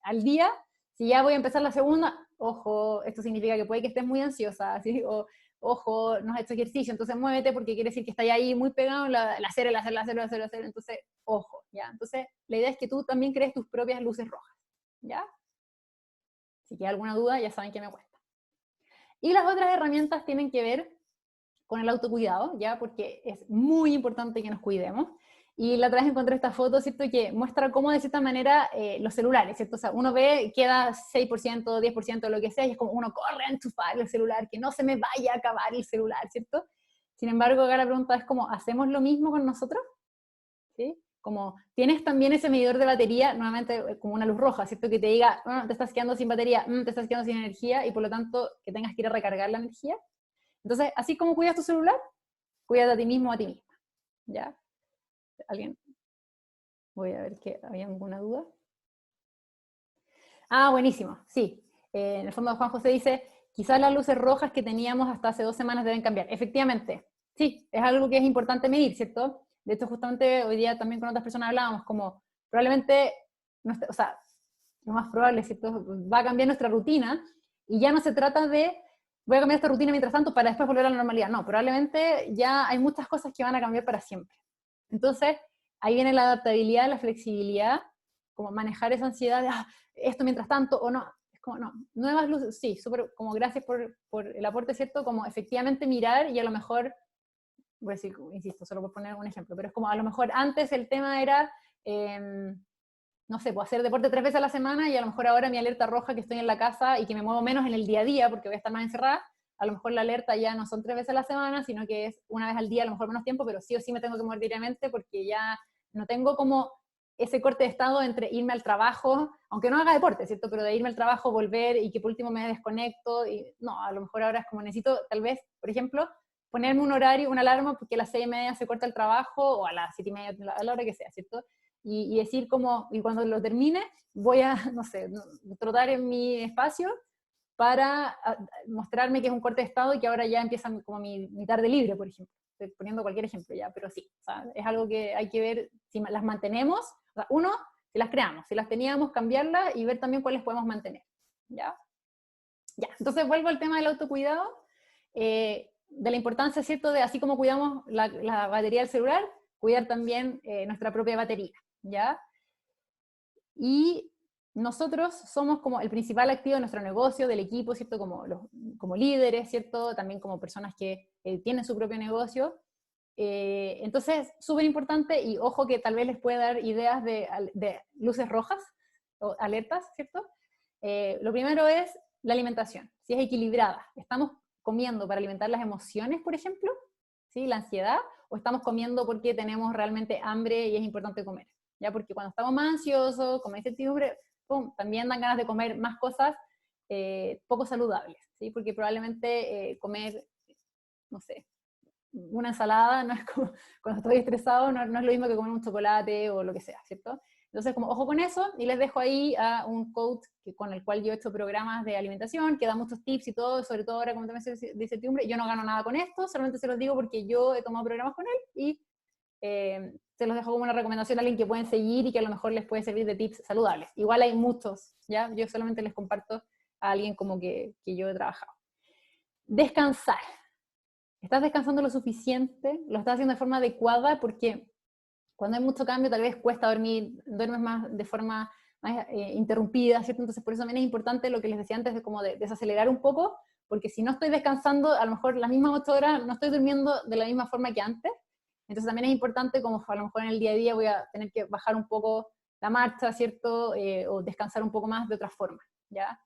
al día. Si ya voy a empezar la segunda, ojo, esto significa que puede que estés muy ansiosa, ¿sí? O, ojo, no has hecho ejercicio, entonces muévete porque quiere decir que estás ahí muy pegado en la hacer, entonces, ojo, ¿ya? Entonces, la idea es que tú también crees tus propias luces rojas, ¿ya? Si queda alguna duda, ya saben que me cuesta. Y las otras herramientas tienen que ver con el autocuidado, ¿ya? Porque es muy importante que nos cuidemos. Y la otra vez encontré esta foto, ¿cierto? Que muestra cómo de cierta manera los celulares, ¿cierto? O sea, uno ve, queda 6%, 10%, lo que sea, y es como uno corre a enchufar el celular, que no se me vaya a acabar el celular, ¿cierto? Sin embargo, acá la pregunta es como, ¿hacemos lo mismo con nosotros? ¿Sí? Como, ¿tienes también ese medidor de batería, nuevamente como una luz roja, ¿cierto? Que te diga, te estás quedando sin batería, te estás quedando sin energía, y por lo tanto, que tengas que ir a recargar la energía. Entonces, así como cuidas tu celular, cuídate a ti mismo o a ti misma, ¿ya? ¿Alguien? Voy a ver que había alguna duda. Buenísimo, sí. En el fondo Juan José dice, quizás las luces rojas que teníamos hasta hace 2 semanas deben cambiar. Efectivamente, sí, es algo que es importante medir, ¿cierto? De hecho, justamente hoy día también con otras personas hablábamos, como probablemente, o sea, lo más probable, ¿cierto? Va a cambiar nuestra rutina, y ya no se trata de, voy a cambiar esta rutina mientras tanto para después volver a la normalidad. No, probablemente ya hay muchas cosas que van a cambiar para siempre. Entonces, ahí viene la adaptabilidad, la flexibilidad, como manejar esa ansiedad de, esto mientras tanto, o no, es como, no, nuevas luces, sí, súper, como gracias por el aporte, ¿cierto? Como efectivamente mirar, y a lo mejor, voy a decir, insisto, solo por poner un ejemplo, pero es como a lo mejor antes el tema era, no sé, puedo hacer deporte 3 veces a la semana, y a lo mejor ahora mi alerta roja, que estoy en la casa y que me muevo menos en el día a día porque voy a estar más encerrada, a lo mejor la alerta ya no son 3 veces a la semana, sino que es una vez al día, a lo mejor menos tiempo, pero sí o sí me tengo que mover diariamente porque ya no tengo como ese corte de estado entre irme al trabajo, aunque no haga deporte, ¿cierto? Pero de irme al trabajo, volver, y que por último me desconecto, y no, a lo mejor ahora es como necesito, tal vez, por ejemplo, ponerme un horario, una alarma, porque a las 6:30 se corta el trabajo, o a las 7:30, a la hora que sea, ¿cierto? Y decir como, y cuando lo termine, voy a, no sé, trotar en mi espacio para mostrarme que es un corte de estado y que ahora ya empieza como mi tarde libre, por ejemplo. Estoy poniendo cualquier ejemplo ya, pero sí, o sea, es algo que hay que ver si las mantenemos, o sea, uno, si las creamos, si las teníamos, cambiarlas, y ver también cuáles podemos mantener, ¿ya? Ya, entonces vuelvo al tema del autocuidado, de la importancia, ¿cierto?, de así como cuidamos la batería del celular, cuidar también nuestra propia batería, ¿ya? Y nosotros somos como el principal activo de nuestro negocio, del equipo, ¿cierto? Como líderes, ¿cierto? También como personas que tienen su propio negocio. Entonces, súper importante, y ojo que tal vez les puede dar ideas de luces rojas o alertas, ¿cierto? Lo primero es la alimentación, si es equilibrada. ¿Estamos comiendo para alimentar las emociones, por ejemplo? ¿Sí? La ansiedad, o estamos comiendo porque tenemos realmente hambre y es importante comer. ¿Ya? Porque cuando estamos más ansiosos, con más incertidumbre, también dan ganas de comer más cosas poco saludables, ¿sí? Porque probablemente comer, no sé, una ensalada no es como, cuando estoy estresado, no es lo mismo que comer un chocolate o lo que sea, ¿cierto? Entonces, como ojo con eso, y les dejo ahí a un coach con el cual yo he hecho programas de alimentación, que da muchos tips y todo, sobre todo ahora como temas de incertidumbre. Yo no gano nada con esto, solamente se los digo porque yo he tomado programas con él, y se los dejo como una recomendación a alguien que pueden seguir y que a lo mejor les puede servir de tips saludables. Igual hay muchos, ¿ya? Yo solamente les comparto a alguien como que yo he trabajado. Descansar. ¿Estás descansando lo suficiente? ¿Lo estás haciendo de forma adecuada? Porque cuando hay mucho cambio tal vez cuesta dormir, duermes más de forma más interrumpida, ¿cierto? Entonces por eso también es importante lo que les decía antes, de como de desacelerar un poco, porque si no estoy descansando, a lo mejor las mismas 8 horas no estoy durmiendo de la misma forma que antes, Entonces también es importante, como a lo mejor en el día a día voy a tener que bajar un poco la marcha, ¿cierto? O descansar un poco más de otra forma, ¿ya?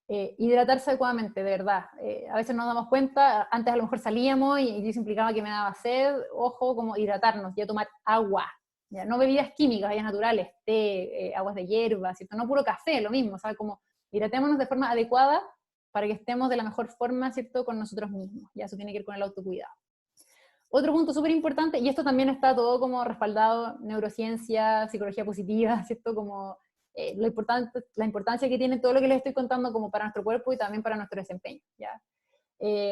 Hidratarse adecuadamente, de verdad. A veces nos damos cuenta, antes a lo mejor salíamos y eso implicaba que me daba sed, ojo, como hidratarnos, ya tomar agua, ya no bebidas químicas, bebidas naturales, té, aguas de hierba, ¿cierto? No puro café, lo mismo, ¿sabes? Como hidratémonos de forma adecuada para que estemos de la mejor forma, ¿cierto? Con nosotros mismos, ya eso tiene que ver con el autocuidado. Otro punto súper importante, y esto también está todo como respaldado, neurociencia, psicología positiva, ¿cierto? Como la importancia que tiene todo lo que les estoy contando como para nuestro cuerpo y también para nuestro desempeño, ¿ya?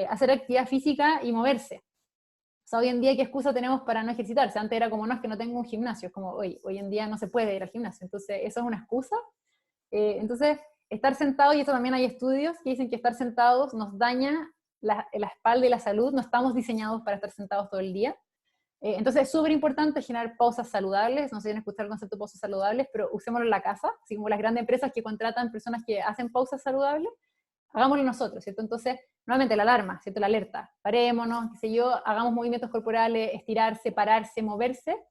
Hacer actividad física y moverse. O sea, hoy en día, ¿qué excusa tenemos para no ejercitarse? Antes era como, no, es que no tengo un gimnasio, es como, hoy en día no se puede ir al gimnasio, entonces eso es una excusa. Entonces, estar sentado, y esto también hay estudios que dicen que estar sentados nos daña la espalda y la salud, no estamos diseñados para estar sentados todo el día. Entonces es súper importante generar pausas saludables, no sé si han escuchado el concepto de pausas saludables, pero usémoslo en la casa, así como las grandes empresas que contratan personas que hacen pausas saludables, hagámoslo nosotros, ¿cierto? Entonces, nuevamente la alarma, ¿cierto? La alerta, parémonos, qué sé yo, hagamos movimientos corporales, estirarse, pararse, moverse.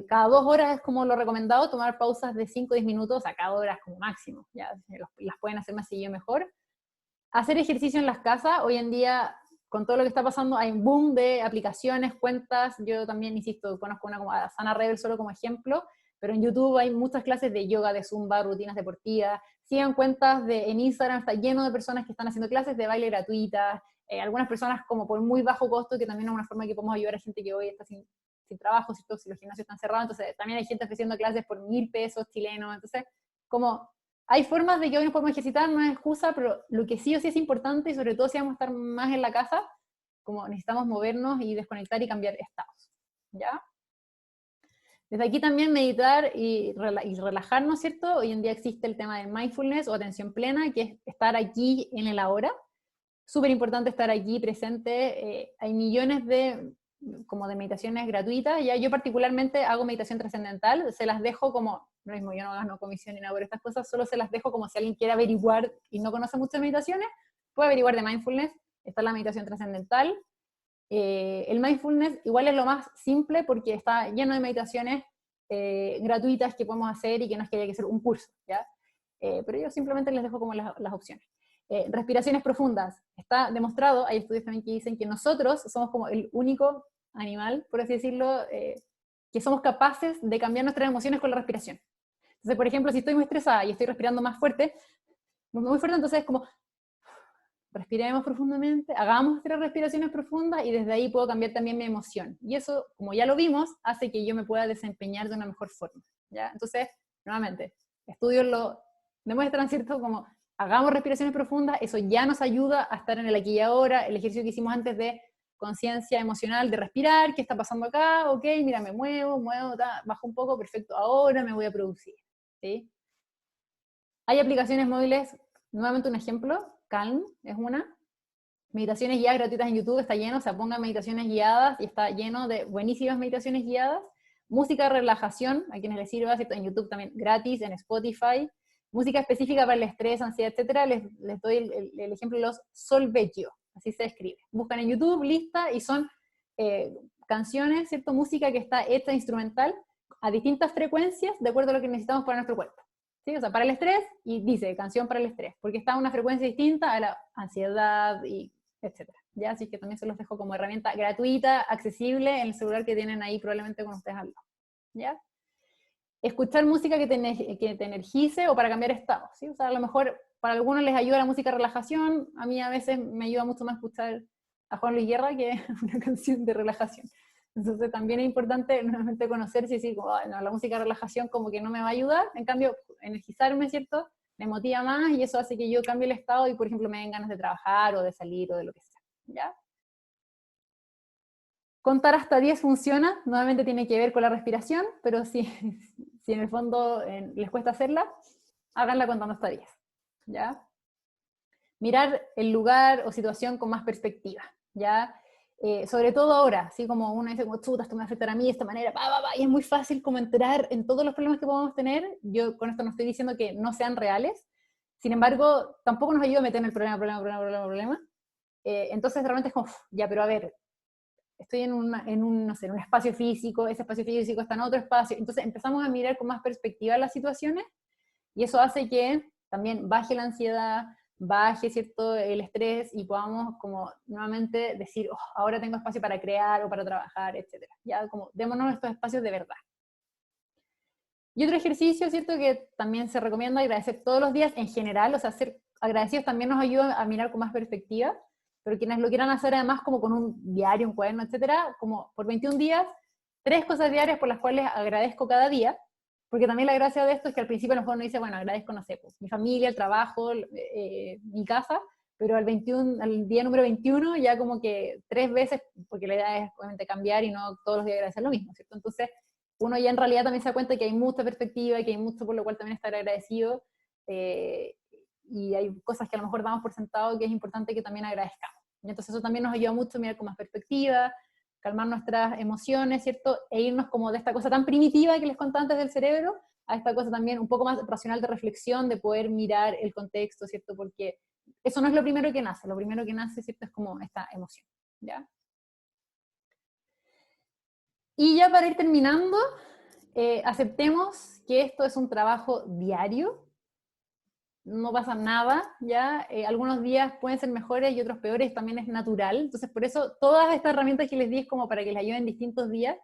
Cada 2 horas es como lo recomendado, tomar pausas de 5 o 10 minutos, a cada hora es como máximo, ya las pueden hacer más seguido mejor. Hacer ejercicio en las casas, hoy en día, con todo lo que está pasando, hay un boom de aplicaciones, cuentas, yo también, insisto, conozco una como Sana Rebel solo como ejemplo, pero en YouTube hay muchas clases de yoga, de zumba, rutinas deportivas, sigan cuentas en Instagram, está lleno de personas que están haciendo clases de baile gratuitas, algunas personas como por muy bajo costo, que también es una forma que podemos ayudar a gente que hoy está sin trabajo, si los gimnasios están cerrados, entonces también hay gente ofreciendo clases por 1.000 pesos chilenos, entonces como hay formas de que hoy nos podemos ejercitar, no es excusa, pero lo que sí o sí es importante, y sobre todo si vamos a estar más en la casa, como necesitamos movernos y desconectar y cambiar estados, ¿ya? Desde aquí también meditar y relajarnos, ¿cierto? Hoy en día existe el tema de mindfulness o atención plena, que es estar aquí en el ahora. Súper importante estar aquí presente. Hay millones de meditaciones gratuitas. Ya yo particularmente hago meditación trascendental, se las dejo como, lo mismo, yo no gano comisión ni nada por estas cosas, solo se las dejo como si alguien quiere averiguar y no conoce muchas meditaciones, puede averiguar de mindfulness, está la meditación trascendental. El mindfulness igual es lo más simple porque está lleno de meditaciones gratuitas que podemos hacer y que no es que haya que hacer un curso, ¿ya? Pero yo simplemente les dejo como las opciones. Respiraciones profundas. Está demostrado, hay estudios también que dicen que nosotros somos como el único animal, por así decirlo, que somos capaces de cambiar nuestras emociones con la respiración. Entonces, por ejemplo, si estoy muy estresada y estoy respirando más fuerte, muy fuerte, entonces es como, respiremos profundamente, hagamos 3 respiraciones profundas y desde ahí puedo cambiar también mi emoción. Y eso, como ya lo vimos, hace que yo me pueda desempeñar de una mejor forma, ¿ya? Entonces, nuevamente, estudios lo demuestran, ¿cierto? Como hagamos respiraciones profundas, eso ya nos ayuda a estar en el aquí y ahora, el ejercicio que hicimos antes de conciencia emocional, de respirar, ¿qué está pasando acá? Ok, mira, me muevo, bajo un poco, perfecto, ahora me voy a producir, ¿sí? Hay aplicaciones móviles, nuevamente un ejemplo, Calm es una, meditaciones guiadas gratuitas en YouTube, está lleno, o sea, pongan meditaciones guiadas y está lleno de buenísimas meditaciones guiadas. Música de relajación, a quienes les sirva, ¿cierto? En YouTube también gratis, en Spotify. Música específica para el estrés, ansiedad, etc. Les doy el ejemplo de los solfeggio, así se escribe. Buscan en YouTube, lista, y son canciones, ¿cierto? Música que está hecha instrumental a distintas frecuencias de acuerdo a lo que necesitamos para nuestro cuerpo. ¿Sí? O sea, para el estrés, y dice canción para el estrés, porque está a una frecuencia distinta a la ansiedad, y etcétera. ¿Ya? Así que también se los dejo como herramienta gratuita, accesible en el celular que tienen ahí probablemente con ustedes al lado. ¿Ya? Escuchar música que te energice o para cambiar estado, ¿sí? O sea, a lo mejor para algunos les ayuda la música de relajación, a mí a veces me ayuda mucho más escuchar a Juan Luis Guerra que una canción de relajación. Entonces también es importante nuevamente conocer si decir, oh, no, la música de relajación como que no me va a ayudar, en cambio energizarme, ¿cierto? Me motiva más y eso hace que yo cambie el estado y por ejemplo me den ganas de trabajar o de salir o de lo que sea, ¿ya? Contar hasta 10 funciona, nuevamente tiene que ver con la respiración, pero si en el fondo les cuesta hacerla, háganla contando hasta 10, ¿ya? Mirar el lugar o situación con más perspectiva, ¿ya? Sobre todo ahora, así como uno dice, como, chuta, esto me va a afectar a mí de esta manera, y es muy fácil como entrar en todos los problemas que podemos tener. Yo con esto no estoy diciendo que no sean reales, sin embargo, tampoco nos ayuda a meter en el problema. Entonces realmente es como, ya, pero a ver, estoy no sé, en un espacio físico, ese espacio físico está en otro espacio, entonces empezamos a mirar con más perspectiva las situaciones, y eso hace que también baje la ansiedad, baje, ¿cierto?, el estrés, y podamos como nuevamente decir, oh, ahora tengo espacio para crear o para trabajar, etc. Ya como démonos estos espacios de verdad. Y otro ejercicio, ¿cierto?, que también se recomienda agradecer todos los días en general, o sea, ser agradecidos también nos ayuda a mirar con más perspectiva, pero quienes lo quieran hacer además como con un diario, un cuaderno, etcétera, como por 21 días, 3 cosas diarias por las cuales agradezco cada día, porque también la gracia de esto es que al principio a lo mejor uno dice, bueno, agradezco, no sé, pues, mi familia, el trabajo, mi casa, pero al día número 21 ya como que 3 veces, porque la idea es obviamente cambiar y no todos los días agradecer lo mismo, ¿cierto? Entonces, uno ya en realidad también se da cuenta que hay mucha perspectiva y que hay mucho por lo cual también estar agradecido, y hay cosas que a lo mejor damos por sentado que es importante que también agradezcamos. Y entonces eso también nos ayuda mucho a mirar con más perspectiva, calmar nuestras emociones, ¿cierto? E irnos como de esta cosa tan primitiva que les conté antes del cerebro, a esta cosa también un poco más racional de reflexión, de poder mirar el contexto, ¿cierto? Porque eso no es lo primero que nace, lo primero que nace, ¿cierto?, es como esta emoción, ¿ya? Y ya para ir terminando, aceptemos que esto es un trabajo diario, no pasa nada, ¿ya? Algunos días pueden ser mejores y otros peores, también es natural, entonces por eso todas estas herramientas que les di es como para que les ayuden distintos días,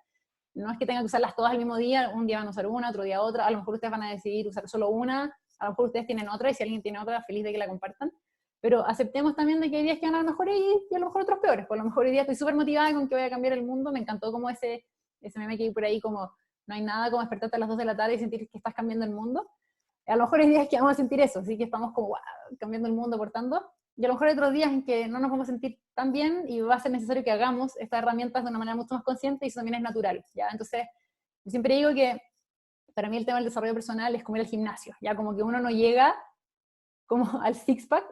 no es que tengan que usarlas todas el mismo día, un día van a usar una, otro día otra, a lo mejor ustedes van a decidir usar solo una, a lo mejor ustedes tienen otra, y si alguien tiene otra, feliz de que la compartan, pero aceptemos también de que hay días que van a lo mejor y a lo mejor otros peores, por lo mejor hoy día estoy súper motivada con que voy a cambiar el mundo, me encantó como ese meme que hay por ahí, como no hay nada como despertarte a las 2 de la tarde y sentir que estás cambiando el mundo. A lo mejor hay días que vamos a sentir eso, así que estamos como wow, cambiando el mundo, aportando, y a lo mejor hay otros días en que no nos vamos a sentir tan bien y va a ser necesario que hagamos estas herramientas de una manera mucho más consciente, y eso también es natural, ¿ya? Entonces, yo siempre digo que para mí el tema del desarrollo personal es como ir al gimnasio, ya como que uno no llega como al six-pack,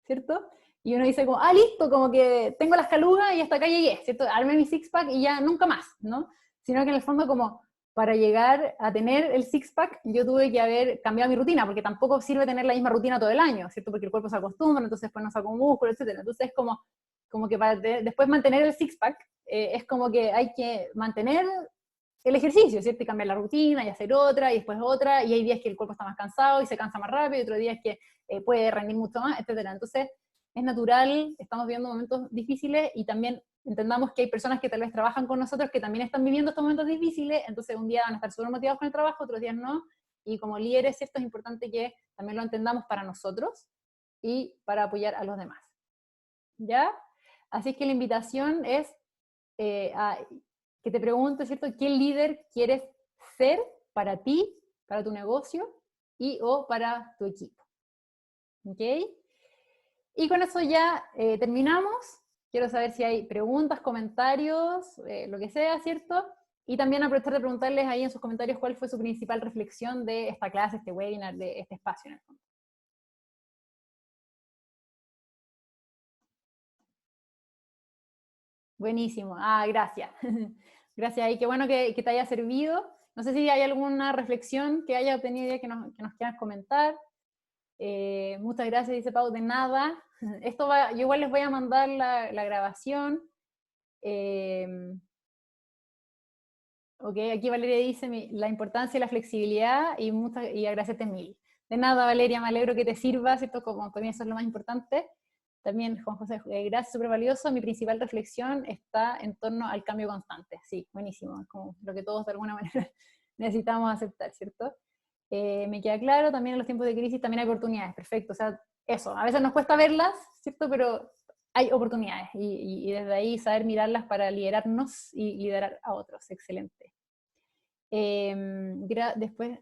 ¿cierto? Y uno dice como, ah, listo, como que tengo las calugas y hasta acá llegué, ¿cierto? Armé mi six-pack y ya nunca más, ¿no? Sino que en el fondo como para llegar a tener el six-pack yo tuve que haber cambiado mi rutina, porque tampoco sirve tener la misma rutina todo el año, ¿cierto? Porque el cuerpo se acostumbra, entonces después no saco músculo, etc. Entonces es como que para después mantener el six-pack, es como que hay que mantener el ejercicio, ¿cierto? Y cambiar la rutina y hacer otra, y después otra, y hay días que el cuerpo está más cansado y se cansa más rápido, y otros días que puede rendir mucho más, etc. Entonces, es natural, estamos viviendo momentos difíciles, y también entendamos que hay personas que tal vez trabajan con nosotros que también están viviendo estos momentos difíciles, entonces un día van a estar súper motivados con el trabajo, otros días no, y como líderes, ¿cierto? Es importante que también lo entendamos para nosotros y para apoyar a los demás, ¿ya? Así que la invitación es que te preguntes, ¿cierto?, ¿qué líder quieres ser para ti, para tu negocio y o para tu equipo? ¿Ok? Y con eso ya terminamos. Quiero saber si hay preguntas, comentarios, lo que sea, ¿cierto? Y también aprovechar de preguntarles ahí en sus comentarios cuál fue su principal reflexión de esta clase, este webinar, de este espacio en el fondo. Buenísimo. Ah, gracias. Gracias. Y qué bueno que te haya servido. No sé si hay alguna reflexión que haya obtenido que nos quieras comentar. Muchas gracias, dice Pau, de nada. Yo igual les voy a mandar la grabación. Ok, aquí Valeria dice la importancia de la flexibilidad y agradecerte mil. De nada, Valeria, me alegro que te sirva, ¿cierto? Como para mí eso es lo más importante. También, Juan José, gracias, súper valioso. Mi principal reflexión está en torno al cambio constante. Sí, buenísimo. Es como lo que todos de alguna manera necesitamos aceptar, ¿cierto? Me queda claro, también en los tiempos de crisis también hay oportunidades, perfecto. O sea, eso, a veces nos cuesta verlas, ¿cierto? Pero hay oportunidades, y desde ahí saber mirarlas para liderarnos y liderar a otros. Excelente. Después,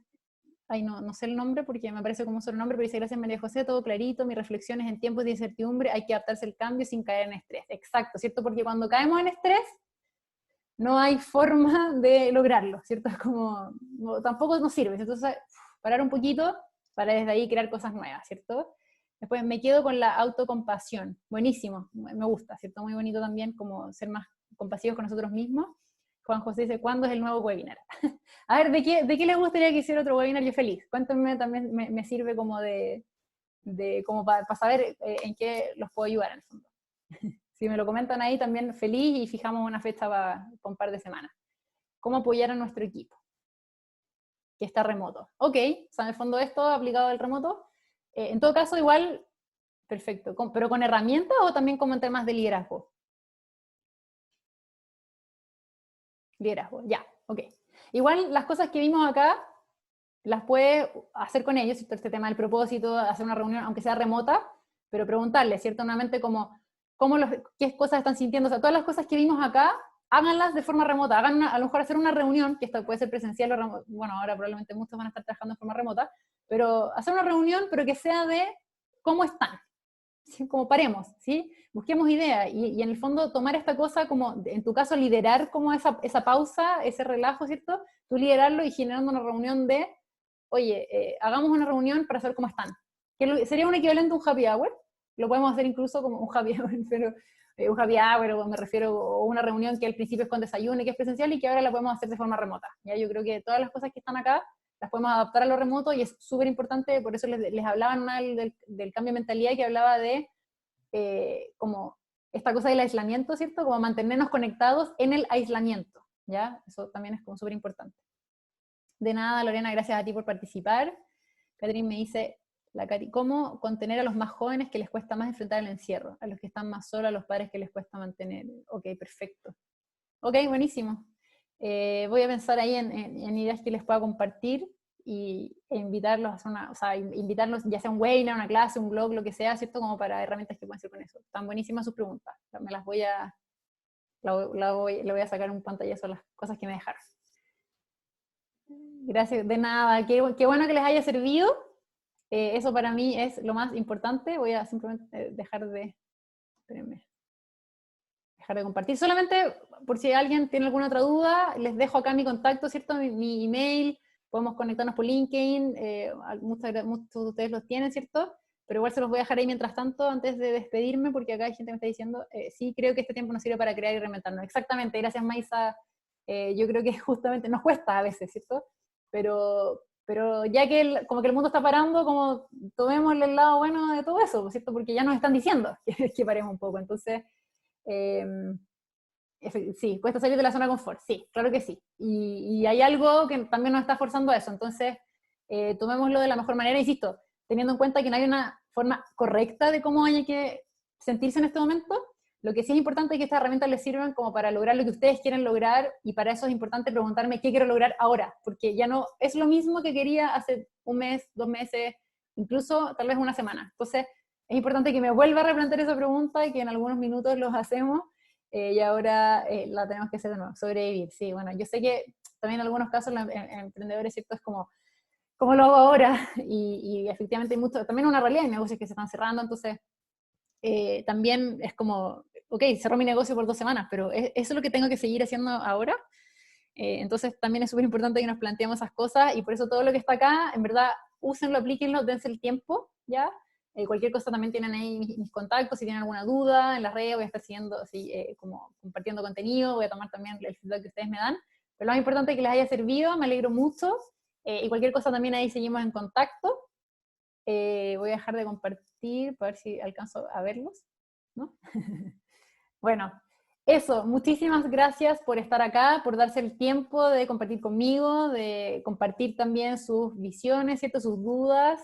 no sé el nombre porque me parece como un solo nombre, pero dice, gracias María José, todo clarito, mis reflexiones en tiempos de incertidumbre, hay que adaptarse al cambio sin caer en estrés. Exacto, ¿cierto? Porque cuando caemos en estrés, no hay forma de lograrlo, ¿cierto? Es como, tampoco nos sirve, entonces parar un poquito para desde ahí crear cosas nuevas, ¿cierto? Después me quedo con la autocompasión, buenísimo, me gusta, ¿cierto? Muy bonito también como ser más compasivos con nosotros mismos. Juan José dice, ¿cuándo es el nuevo webinar? A ver, ¿de qué les gustaría que hiciera otro webinar? Yo feliz. Cuéntenme, también me sirve como como para saber en qué los puedo ayudar en el fondo. Si me lo comentan ahí también feliz y fijamos una fecha para un par de semanas. ¿Cómo apoyar a nuestro equipo? Que está remoto. Ok, o sea, en el fondo esto aplicado al remoto. En todo caso, igual, perfecto. ¿Pero con herramientas o también como en temas de liderazgo? Liderazgo, ya, ok. Igual las cosas que vimos acá las puedes hacer con ellos, ¿cierto? Este tema del propósito, hacer una reunión, aunque sea remota, pero preguntarles, ¿cierto? Nuevamente como, qué cosas están sintiendo, o sea, todas las cosas que vimos acá, háganlas de forma remota, hagan a lo mejor hacer una reunión, que esto puede ser presencial o remoto, bueno, ahora probablemente muchos van a estar trabajando de forma remota, pero hacer una reunión, pero que sea de cómo están, ¿sí? Como paremos, ¿sí? Busquemos ideas, y en el fondo tomar esta cosa como, en tu caso, liderar como esa pausa, ese relajo, ¿cierto? Tú liderarlo y generando una reunión de, oye, hagamos una reunión para saber cómo están. Que sería un equivalente a un happy hour, lo podemos hacer incluso como un happy hour, pero un happy hour, o me refiero a una reunión que al principio es con desayuno y que es presencial y que ahora la podemos hacer de forma remota. ¿Ya? Yo creo que todas las cosas que están acá las podemos adaptar a lo remoto y es súper importante, por eso les hablaba del cambio de mentalidad, que hablaba de como esta cosa del aislamiento, ¿cierto? Como mantenernos conectados en el aislamiento, ¿ya? Eso también es como súper importante. De nada, Lorena, gracias a ti por participar. Catherine me dice, ¿cómo contener a los más jóvenes que les cuesta más enfrentar el encierro? A los que están más solos, a los padres que les cuesta mantener. Ok, perfecto. Ok, buenísimo. Voy a pensar ahí en ideas que les pueda compartir e invitarlos a hacer invitarlos ya sea un webinar, una clase, un blog, lo que sea, ¿cierto? Como para herramientas que pueden hacer con eso. Están buenísimas sus preguntas. Me las voy a, le voy a sacar un pantallazo a las cosas que me dejaron. Gracias, de nada. Qué bueno que les haya servido. Eso para mí es lo más importante. Voy a simplemente dejar de compartir. Solamente por si alguien tiene alguna otra duda, les dejo acá mi contacto, ¿cierto? Mi email. Podemos conectarnos por LinkedIn. Muchos de ustedes los tienen, ¿cierto? Pero igual se los voy a dejar ahí mientras tanto, antes de despedirme, porque acá hay gente que me está diciendo, sí, creo que este tiempo nos sirve para crear y reinventarnos. Exactamente, gracias Maisa. Yo creo que justamente nos cuesta a veces, ¿cierto? Pero ya que como que el mundo está parando, como tomémosle el lado bueno de todo eso, ¿cierto? Porque ya nos están diciendo que paremos un poco. Entonces, sí, cuesta salir de la zona de confort, sí, claro que sí. Y hay algo que también nos está forzando a eso. Entonces, tomémoslo de la mejor manera, insisto, teniendo en cuenta que no hay una forma correcta de cómo haya que sentirse en este momento. Lo que sí es importante es que estas herramientas les sirvan como para lograr lo que ustedes quieren lograr, y para eso es importante preguntarme qué quiero lograr ahora, porque ya no es lo mismo que quería hace un mes, 2 meses, incluso tal vez una semana. Entonces, es importante que me vuelva a replantear esa pregunta y que en algunos minutos los hacemos, y ahora la tenemos que hacer de nuevo, sobrevivir. Sí, bueno, yo sé que también en algunos casos los emprendedores, ¿cierto? Es como, ¿cómo lo hago ahora? Y efectivamente hay mucho, también una realidad, hay negocios que se están cerrando, entonces también es como, ok, cerró mi negocio por 2 semanas, pero ¿eso es lo que tengo que seguir haciendo ahora? Entonces también es súper importante que nos planteemos esas cosas, y por eso todo lo que está acá, en verdad, úsenlo, aplíquenlo, dense el tiempo, ¿ya? Cualquier cosa también tienen ahí mis contactos, si tienen alguna duda en las redes voy a estar siguiendo, así, como compartiendo contenido, voy a tomar también el feedback que ustedes me dan, pero lo más importante es que les haya servido, me alegro mucho, y cualquier cosa también ahí seguimos en contacto. Voy a dejar de compartir para ver si alcanzo a verlos, ¿no? Bueno, eso, muchísimas gracias por estar acá, por darse el tiempo de compartir conmigo, de compartir también sus visiones, ¿cierto? Sus dudas.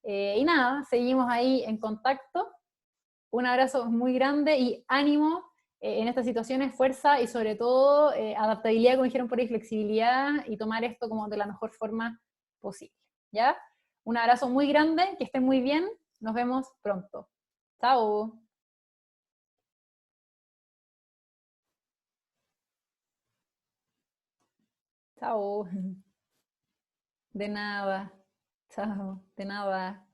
Y nada, seguimos ahí en contacto. Un abrazo muy grande y ánimo en estas situaciones, fuerza y sobre todo adaptabilidad, como dijeron por ahí, flexibilidad, y tomar esto como de la mejor forma posible, ¿ya? Un abrazo muy grande, que estén muy bien, nos vemos pronto. Chao. Chao. De nada. Chao. De nada.